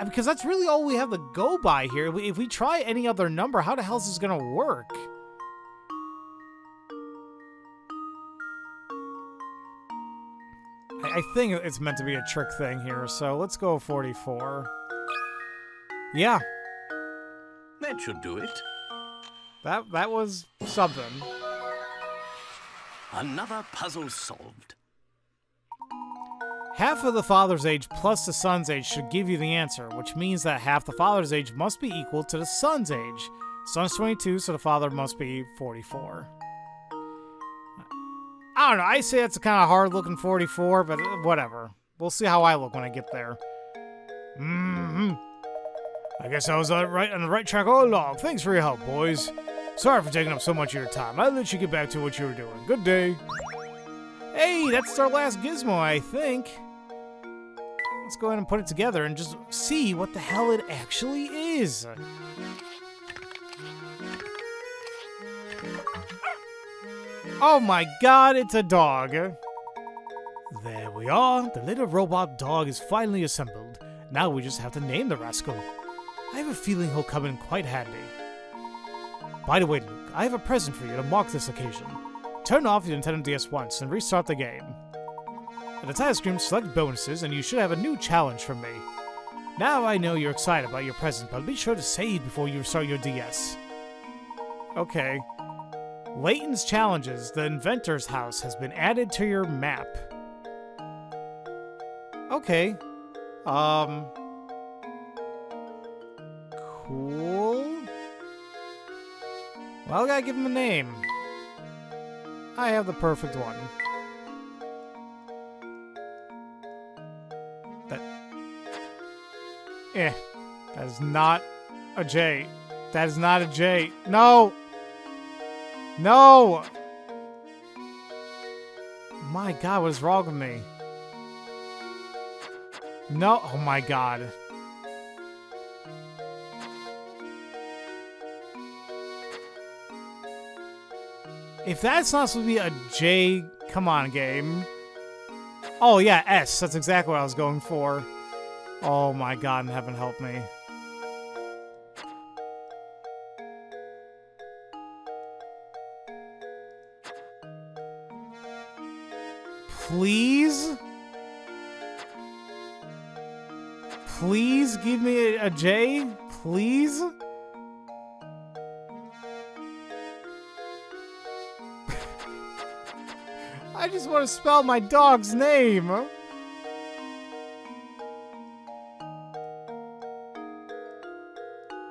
[SPEAKER 1] Because that's really all we have to go by here. If we try any other number, how the hell is this going to work? I think it's meant to be a trick thing here, so let's go 44. Yeah.
[SPEAKER 5] That should do it.
[SPEAKER 1] That was something.
[SPEAKER 5] Another puzzle solved.
[SPEAKER 1] Half of the father's age plus the son's age should give you the answer, which means that half the father's age must be equal to the son's age. Son's 22, so the father must be 44. I don't know, I say that's a kind of hard-looking 44, but whatever. We'll see how I look when I get there.
[SPEAKER 2] I guess I was on the right track all along. Thanks for your help, boys. Sorry for taking up so much of your time. I'll let you get back to what you were doing. Good day.
[SPEAKER 1] Hey, that's our last Gizmo, I think. Let's go ahead and put it together and just see what the hell it actually is. Oh my god, it's a dog.
[SPEAKER 2] There we are. The little robot dog is finally assembled. Now we just have to name the rascal. I have a feeling he'll come in quite handy. By the way, Luke, I have a present for you to mark this occasion. Turn off your Nintendo DS once and restart the game. At the title screen, select bonuses, and you should have a new challenge from me. Now I know you're excited about your present, but be sure to save before you restart your DS.
[SPEAKER 1] Okay. Layton's Challenges, the inventor's house, has been added to your map. Okay. Cool. Well, I gotta give him a name. I have the perfect one. That is not a J. That is not a J. No! No! My god, what is wrong with me? No, oh my god. If that's not supposed to be a J, come on, game. Oh yeah, S, that's exactly what I was going for. Oh my god, in heaven help me. Please? Please give me a J? Please? I just want to spell my dog's name.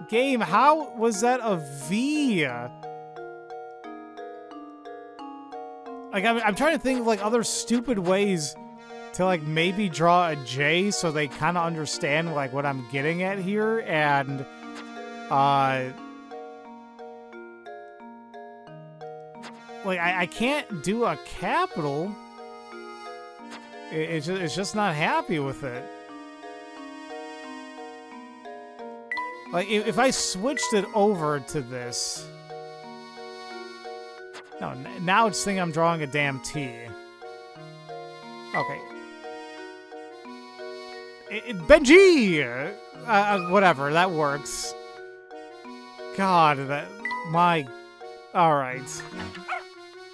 [SPEAKER 1] Game, how was that a V? Like, I'm trying to think of, like, other stupid ways to, like, maybe draw a J so they kind of understand, like, what I'm getting at here, and, like, I can't do a capital. It's just not happy with it. Like, if I switched it over to this... No, now it's thinking I'm drawing a damn T. Okay. Benji! Whatever, that works. God, that... My... Alright.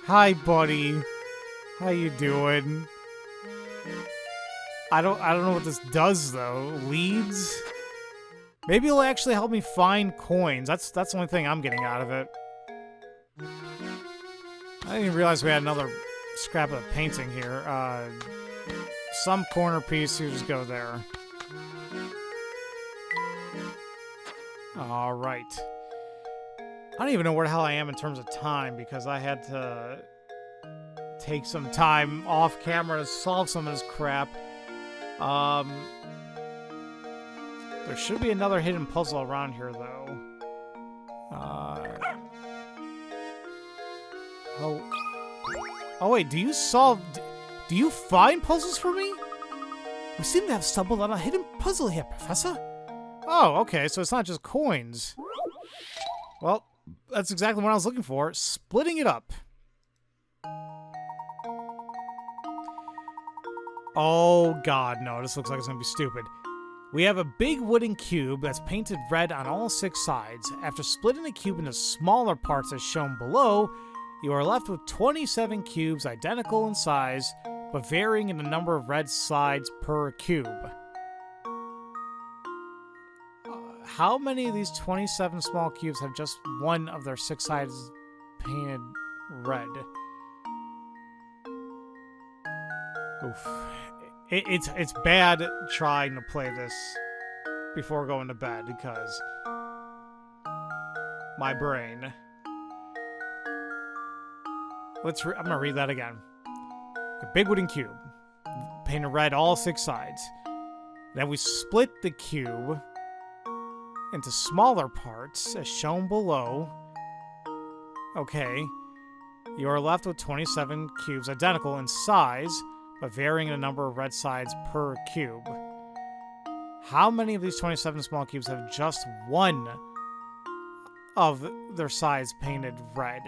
[SPEAKER 1] Hi, buddy. How you doing? I don't know what this does, though. Leads? Maybe it'll actually help me find coins. That's the only thing I'm getting out of it. I didn't even realize we had another scrap of painting here. Some corner piece, you just go there. Alright. I don't even know where the hell I am in terms of time, because I had to take some time off camera to solve some of this crap. There should be another hidden puzzle around here, though. Oh wait, do you find puzzles for me? We seem to have stumbled on a hidden puzzle here, Professor. Oh, okay, so it's not just coins. Well, that's exactly what I was looking for. Splitting it up. Oh god, no, this looks like it's gonna be stupid. We have a big wooden cube that's painted red on all 6 sides. After splitting the cube into smaller parts as shown below, you are left with 27 cubes identical in size, but varying in the number of red sides per cube. How many of these 27 small cubes have just one of their 6 sides painted red? Oof. It's bad trying to play this before going to bed because my brain. I'm gonna read that again. A big wooden cube, painted red all 6 sides. Then we split the cube into smaller parts, as shown below. Okay. You are left with 27 cubes identical in size, but varying in the number of red sides per cube. How many of these 27 small cubes have just one of their sides painted red?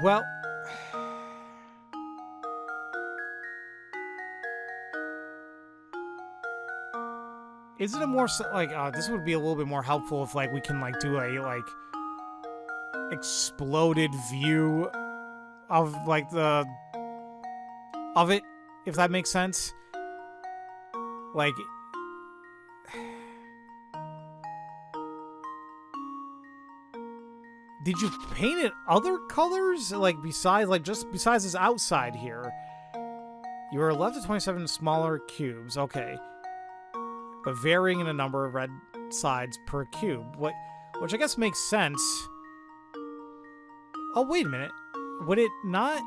[SPEAKER 1] Well, is it a more like this would be a little bit more helpful if like we can like do a like exploded view of like the of it, if that makes sense. Like did you paint it other colors like besides like just besides this outside here? You are left with 27 smaller cubes, okay, but varying in the number of red sides per cube. Which I guess makes sense. Oh, wait a minute. Would it not?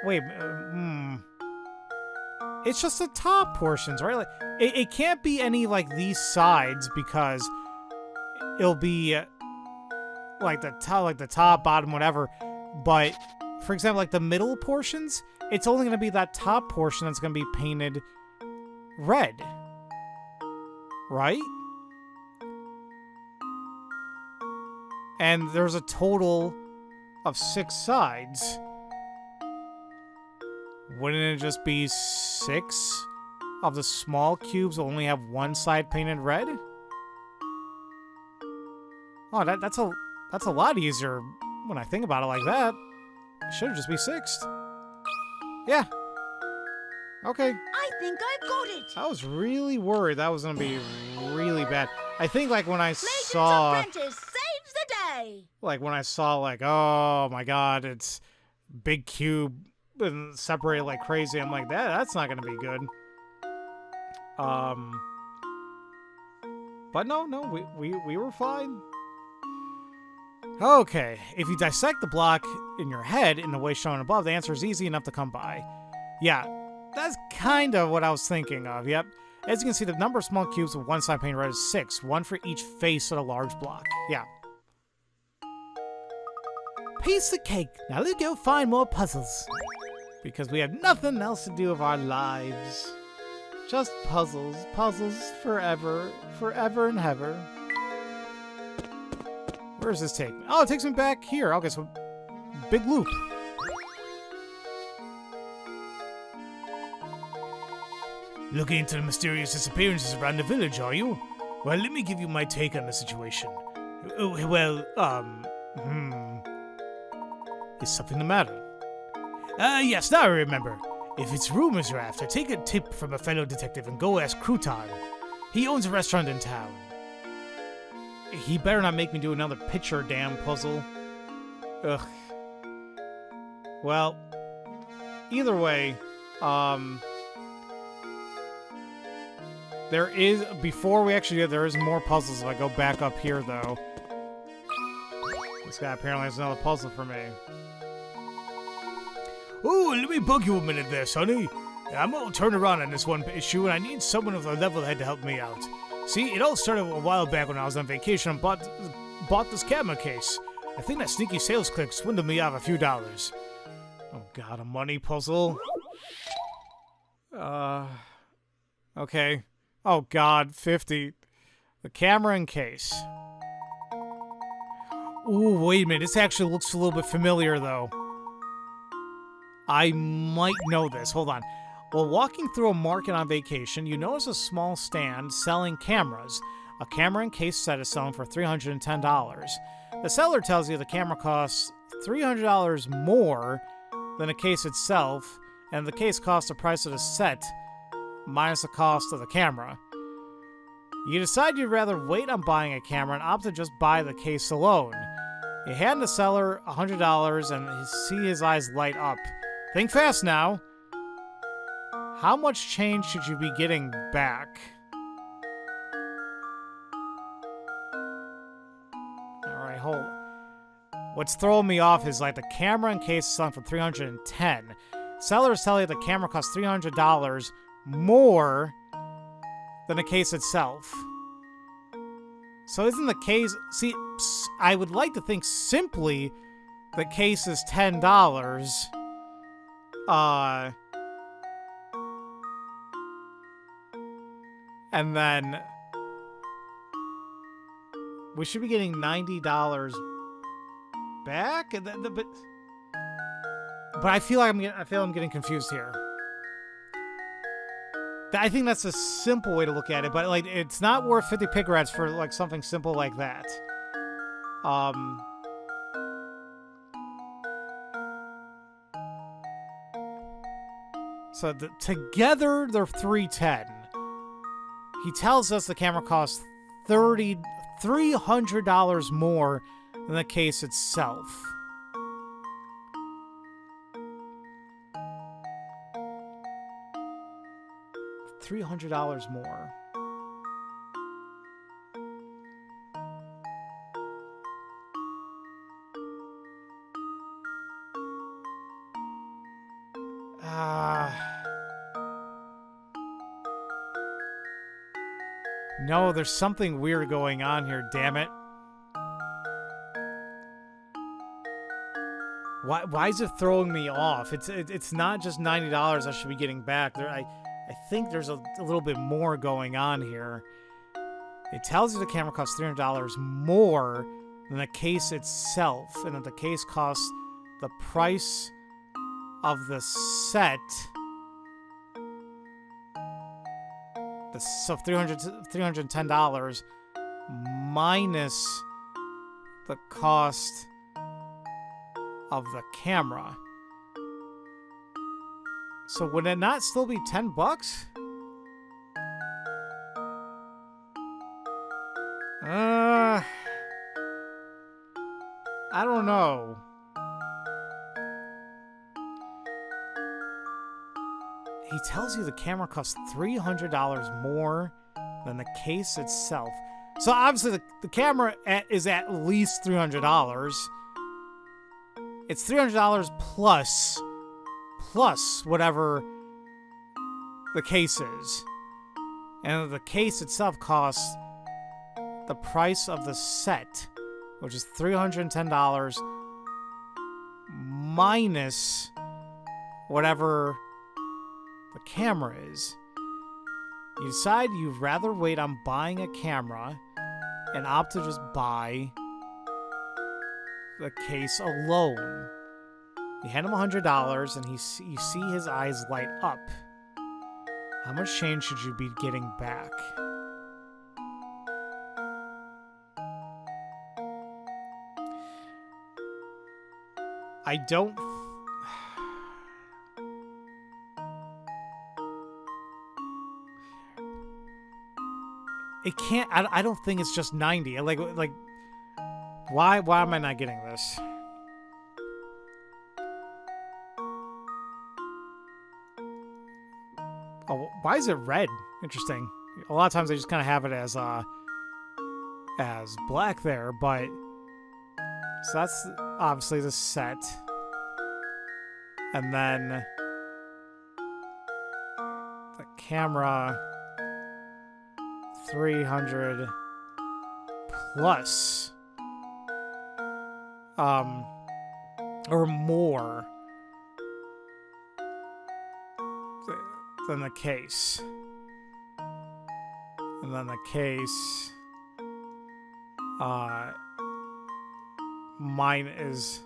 [SPEAKER 1] Wait, It's just the top portions, right? Like, it can't be any like these sides because it'll be like the top, bottom, whatever. But for example, like the middle portions, it's only going to be that top portion that's going to be painted red, right? And there's a total of 6 sides. Wouldn't it just be 6 of the small cubes only have one side painted red? Oh, that's a lot easier when I think about it like that. It should just be 6. Yeah. Okay.
[SPEAKER 3] I think I've got it.
[SPEAKER 1] I was really worried that was gonna be really bad. I think like when I
[SPEAKER 3] Layton's
[SPEAKER 1] saw
[SPEAKER 3] apprentice saves the day.
[SPEAKER 1] like when I saw like, oh my god, it's big cube and separated like crazy, I'm like, that's not gonna be good. But no, we were fine. Okay, if you dissect the block in your head in the way shown above, the answer is easy enough to come by. Yeah, that's kind of what I was thinking of, yep. As you can see, the number of small cubes with one side painted red is 6, one for each face of the large block. Yeah. Piece of cake. Now let's go find more puzzles. Because we have nothing else to do with our lives. Just puzzles. Puzzles forever. Forever and ever. Where does this take me? Oh, it takes me back here. Okay, so big loop.
[SPEAKER 2] Looking into the mysterious disappearances around the village, are you? Well, let me give you my take on the situation.
[SPEAKER 1] Is something the matter?
[SPEAKER 2] Yes, now I remember. If it's rumors you're after, take a tip from a fellow detective and go ask Crouton. He owns a restaurant in town.
[SPEAKER 1] He better not make me do another picture damn puzzle. Ugh. Well, either way, there is, before we actually do, there is more puzzles if I go back up here, though. This guy apparently has another puzzle for me.
[SPEAKER 2] Oh, let me bug you a minute there, Sonny. I'm all turned around on this one issue, and I need someone with a level head to help me out. See, it all started a while back when I was on vacation and bought this camera case. I think that sneaky sales clerk swindled me out of a few dollars.
[SPEAKER 1] Oh god, a money puzzle? Okay. Oh god, 50. The camera and case. Ooh, wait a minute, this actually looks a little bit familiar, though. I might know this, hold on. While walking through a market on vacation, you notice a small stand selling cameras. A camera and case set is selling for $310. The seller tells you the camera costs $300 more than the case itself, and the case costs the price of the set minus the cost of the camera. You decide you'd rather wait on buying a camera and opt to just buy the case alone. You hand the seller $100 and see his eyes light up. Think fast now. How much change should you be getting back? Alright, hold. What's throwing me off is like the camera and case is selling for $310. Sellers tell you the camera costs $300 more than the case itself. So isn't the case... See, I would like to think simply the case is $10. And then we should be getting $90 back. But I feel like I'm getting confused here. I think that's a simple way to look at it, but like it's not worth 50 picarats for like something simple like that. So together they're $310. He tells us the camera costs $300 more than the case itself. $300 more. No, there's something weird going on here, damn it. Why is it throwing me off? It's not just $90 I should be getting back. I think there's a little bit more going on here. It tells you the camera costs $300 more than the case itself, and that the case costs the price of the set. So $310 minus the cost of the camera. So would it not still be $10? I don't know. He tells you the camera costs $300 more than the case itself. So obviously the camera is at least $300. It's $300 plus whatever the case is. And the case itself costs the price of the set, which is $310 minus whatever the camera is. You decide you'd rather wait on buying a camera and opt to just buy the case alone. You hand him $100 and you see his eyes light up. How much change should you be getting back? I don't... It can't... I don't think it's just 90. Like, why am I not getting this? Oh, why is it red? Interesting. A lot of times I just kind of have it as black there, but... So that's obviously the set. And then the camera 300 plus or more than the case. And then the case mine is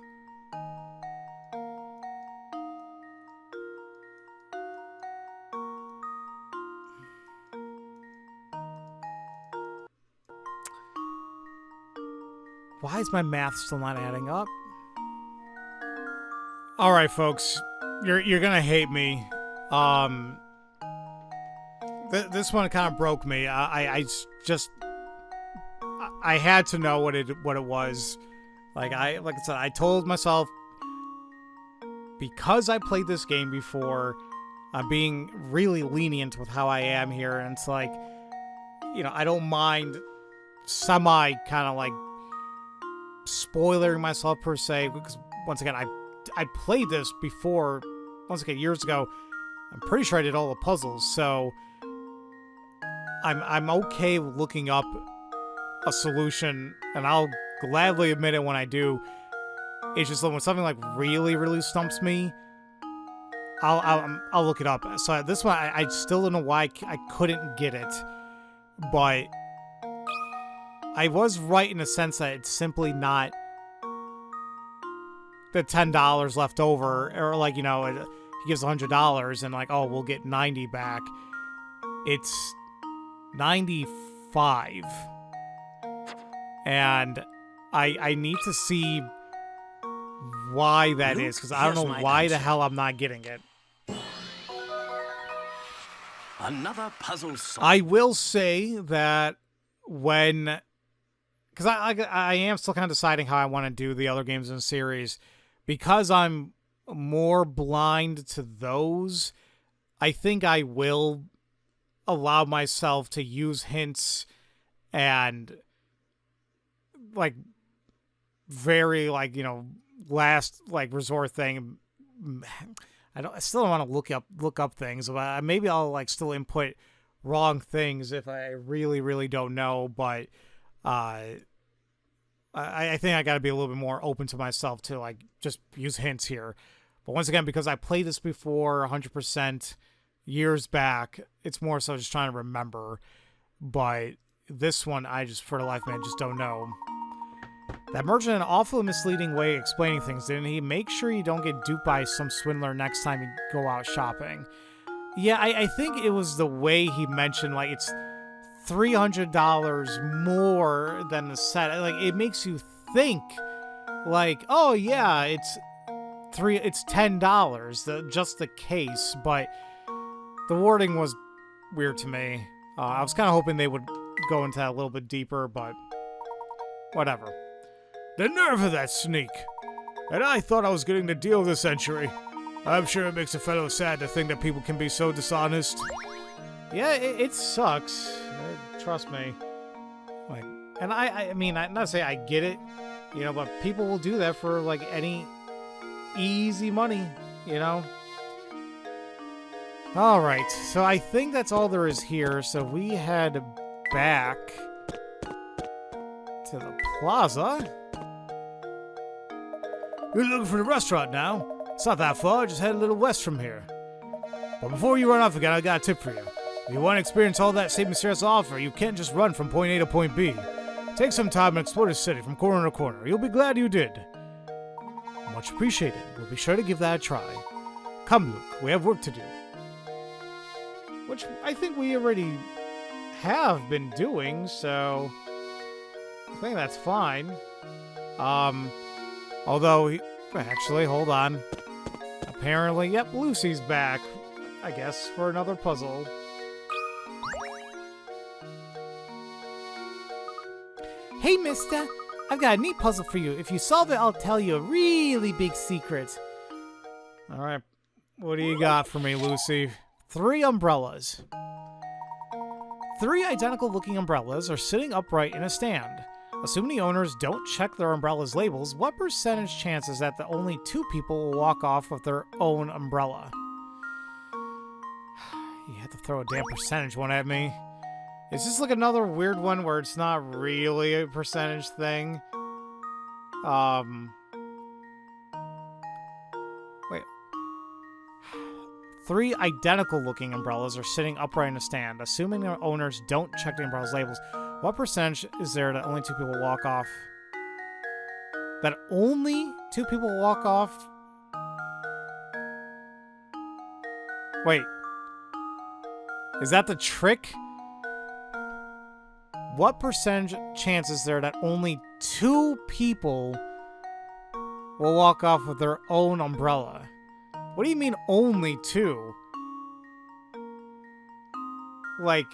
[SPEAKER 1] why is my math still not adding up? All right, folks, you're gonna hate me. This one kind of broke me. I had to know what it was. Like I said, I told myself, because I played this game before, I'm being really lenient with how I am here, and it's like, you know, I don't mind semi kind of like spoiling myself per se, because once again, I played this before, once again, years ago. I'm pretty sure I did all the puzzles, so I'm okay with looking up a solution, and I'll gladly admit it when I do. It's just that when something like really, really stumps me, I'll look it up. So this one, I still don't know why I couldn't get it, but I was right in the sense that it's simply not the $10 left over, or like, you know, he gives $100 and like, oh, we'll get 90 back. It's 95, and I need to see why that is, because I don't know why the hell I'm not getting it.
[SPEAKER 5] Another puzzle solved.
[SPEAKER 1] I will say that when, because I am still kind of deciding how I want to do the other games in the series, because I'm more blind to those, I think I will allow myself to use hints and like very like, you know, last like resort thing. I still don't want to look up things, but maybe I'll like still input wrong things if I really don't know, but I think I got to be a little bit more open to myself to like just use hints here. But once again, because I played this before 100% years back, it's more so just trying to remember. But this one, I just, for the life of me, I just don't know. That merchant had an awfully misleading way of explaining things, didn't he? Make sure you don't get duped by some swindler next time you go out shopping. Yeah, I think it was the way he mentioned, like, it's $300 more than the set. Like, it makes you think, like, oh yeah, it's $10, just the case, but the wording was weird to me. I was kind of hoping they would go into that a little bit deeper, but whatever.
[SPEAKER 2] The nerve of that sneak! And I thought I was getting the deal of the century. I'm sure it makes a fellow sad to think that people can be so dishonest.
[SPEAKER 1] Yeah, it sucks. Trust me. Like, and I mean, I'm not saying I get it, you know, but people will do that for like any easy money, you know. All right, so I think that's all there is here. So we head back to the plaza.
[SPEAKER 2] You're looking for the restaurant now? It's not that far, just head a little west from here. But before you run off again, I got a tip for you. If you want to experience all that St. Mystere has to offer, you can't just run from point A to point B. Take some time and explore the city from corner to corner. You'll be glad you did. Much appreciated. We'll be sure to give that a try. Come, Luke, we have work to do.
[SPEAKER 1] Which I think we already have been doing, so I think that's fine. Although, actually, hold on. Apparently, yep, Lucy's back, I guess, for another puzzle. Hey, mister, I've got a neat puzzle for you. If you solve it, I'll tell you a really big secret. All right, what do you got for me, Lucy? 3 umbrellas. 3 identical-looking umbrellas are sitting upright in a stand. Assuming the owners don't check their umbrellas' labels, what percentage chance is that only 2 people will walk off with their own umbrella? You have to throw a damn percentage one at me. Is this like another weird one where it's not really a percentage thing? Wait. 3 identical-looking umbrellas are sitting upright in a stand. Assuming their owners don't check the umbrellas' labels, what percentage is there that only 2 people walk off? That only 2 people walk off? Wait. Is that the trick? What percentage chance is there that only 2 people will walk off with their own umbrella? What do you mean only 2? Like,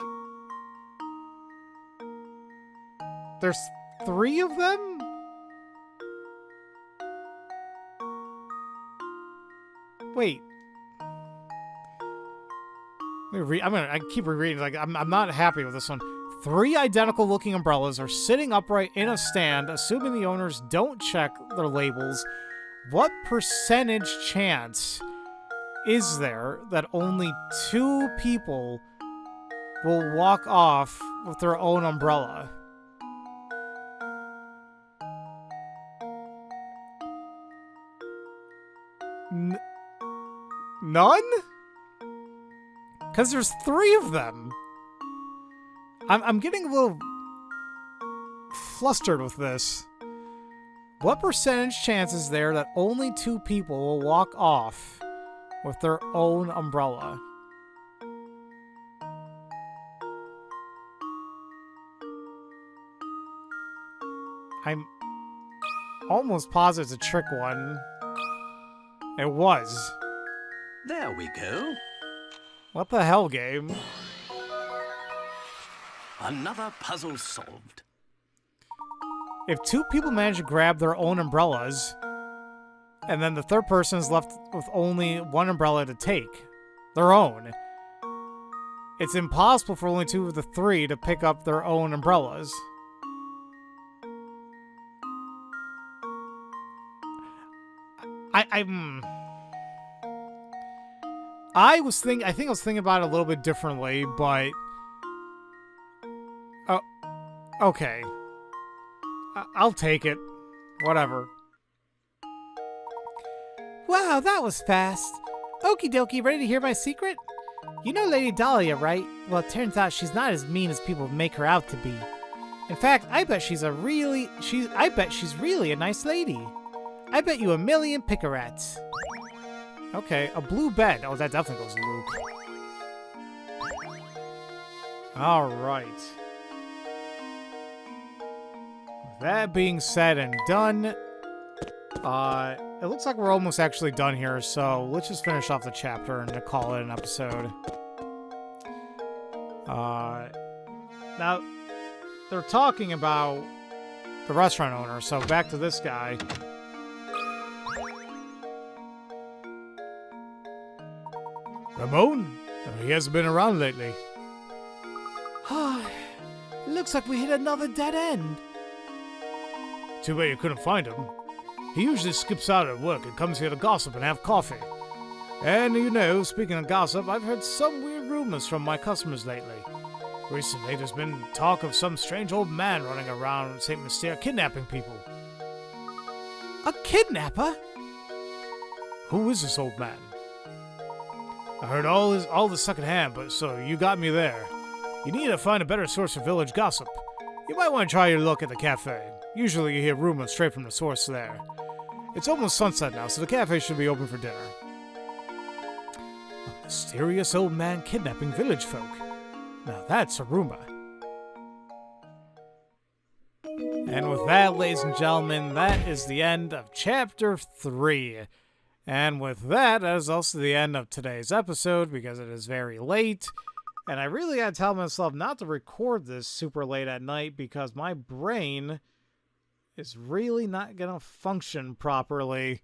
[SPEAKER 1] there's 3 of them? Wait. I keep rereading. Like, I'm not happy with this one. 3 identical-looking umbrellas are sitting upright in a stand, assuming the owners don't check their labels. What percentage chance is there that only 2 people will walk off with their own umbrella? None? Because there's 3 of them. I'm getting a little flustered with this. What percentage chance is there that only 2 people will walk off with their own umbrella? I'm almost positive it's a trick one. It was.
[SPEAKER 5] There we go.
[SPEAKER 1] What the hell, game?
[SPEAKER 5] Another puzzle solved.
[SPEAKER 1] If 2 people manage to grab their own umbrellas, and then the third person is left with only 1 umbrella to take, their own, it's impossible for only 2 of the 3 to pick up their own umbrellas. I think I was thinking about it a little bit differently, but okay. I'll take it. Whatever.
[SPEAKER 4] Wow, that was fast. Okie dokie, ready to hear my secret? You know Lady Dahlia, right? Well, it turns out she's not as mean as people make her out to be. In fact, I bet she's really a nice lady. I bet you $1 million pickerats.
[SPEAKER 1] Okay, a blue bed. Oh, that definitely goes to Luke. Alright. That being said and done, it looks like we're almost actually done here, so let's just finish off the chapter and call it an episode. Now, they're talking about the restaurant owner, so back to this guy.
[SPEAKER 2] Ramon? He hasn't been around lately.
[SPEAKER 4] Looks like we hit another dead end.
[SPEAKER 2] Too bad you couldn't find him. He usually skips out at work and comes here to gossip and have coffee. And you know, speaking of gossip, I've heard some weird rumors from my customers lately. Recently, there's been talk of some strange old man running around St. Mystere kidnapping people.
[SPEAKER 4] A kidnapper?
[SPEAKER 2] Who is this old man? I heard all this secondhand, but so you got me there. You need to find a better source of village gossip. You might want to try your luck at the cafe. Usually you hear rumors straight from the source there. It's almost sunset now, so the cafe should be open for dinner. A mysterious old man kidnapping village folk. Now that's a rumor.
[SPEAKER 1] And with that, ladies and gentlemen, that is the end of Chapter 3. And with that, that is also the end of today's episode, because it is very late. And I really gotta tell myself not to record this super late at night, because my brain is really not gonna function properly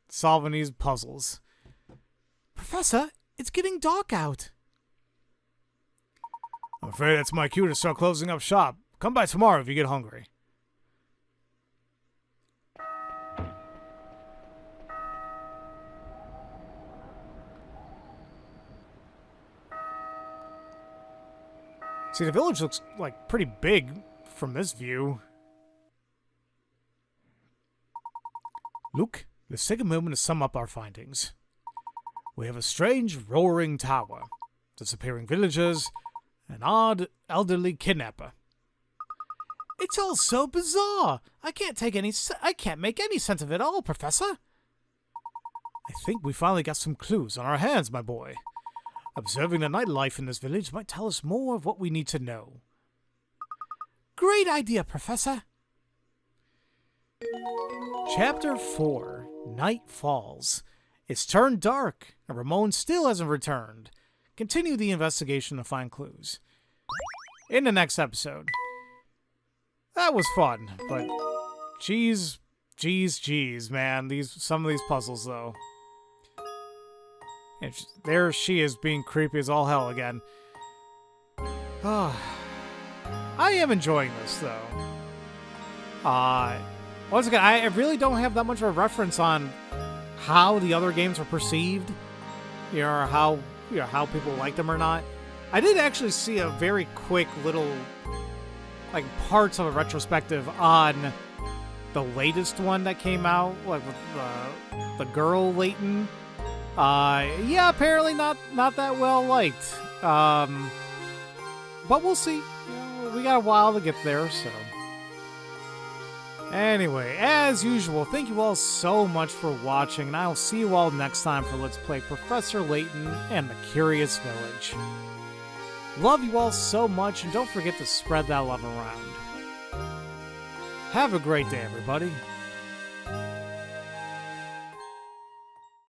[SPEAKER 1] solving these puzzles.
[SPEAKER 4] Professor, it's getting dark out.
[SPEAKER 2] I'm afraid that's my cue to start closing up shop. Come by tomorrow if you get hungry.
[SPEAKER 1] See, the village looks like pretty big from this view.
[SPEAKER 2] Luke, let's take a moment to sum up our findings. We have a strange roaring tower, disappearing villagers, an odd elderly kidnapper.
[SPEAKER 4] It's all so bizarre. I can't make any sense of it all, Professor.
[SPEAKER 2] I think we finally got some clues on our hands, my boy. Observing the nightlife in this village might tell us more of what we need to know.
[SPEAKER 4] Great idea, Professor.
[SPEAKER 1] Chapter 4, Night Falls. It's turned dark, and Ramon still hasn't returned. Continue the investigation to find clues. In the next episode. That was fun, but jeez, man. Some of these puzzles, though. And there she is being creepy as all hell again. I am enjoying this, though. Once again, I really don't have that much of a reference on how the other games are perceived, or how people like them or not. I did actually see a very quick little, like, parts of a retrospective on the latest one that came out, like with the girl Layton. Yeah, apparently not that well liked. But we'll see. You know, we got a while to get there, so. Anyway, as usual, thank you all so much for watching, and I'll see you all next time for Let's Play Professor Layton and the Curious Village. Love you all so much, and don't forget to spread that love around. Have a great day, everybody.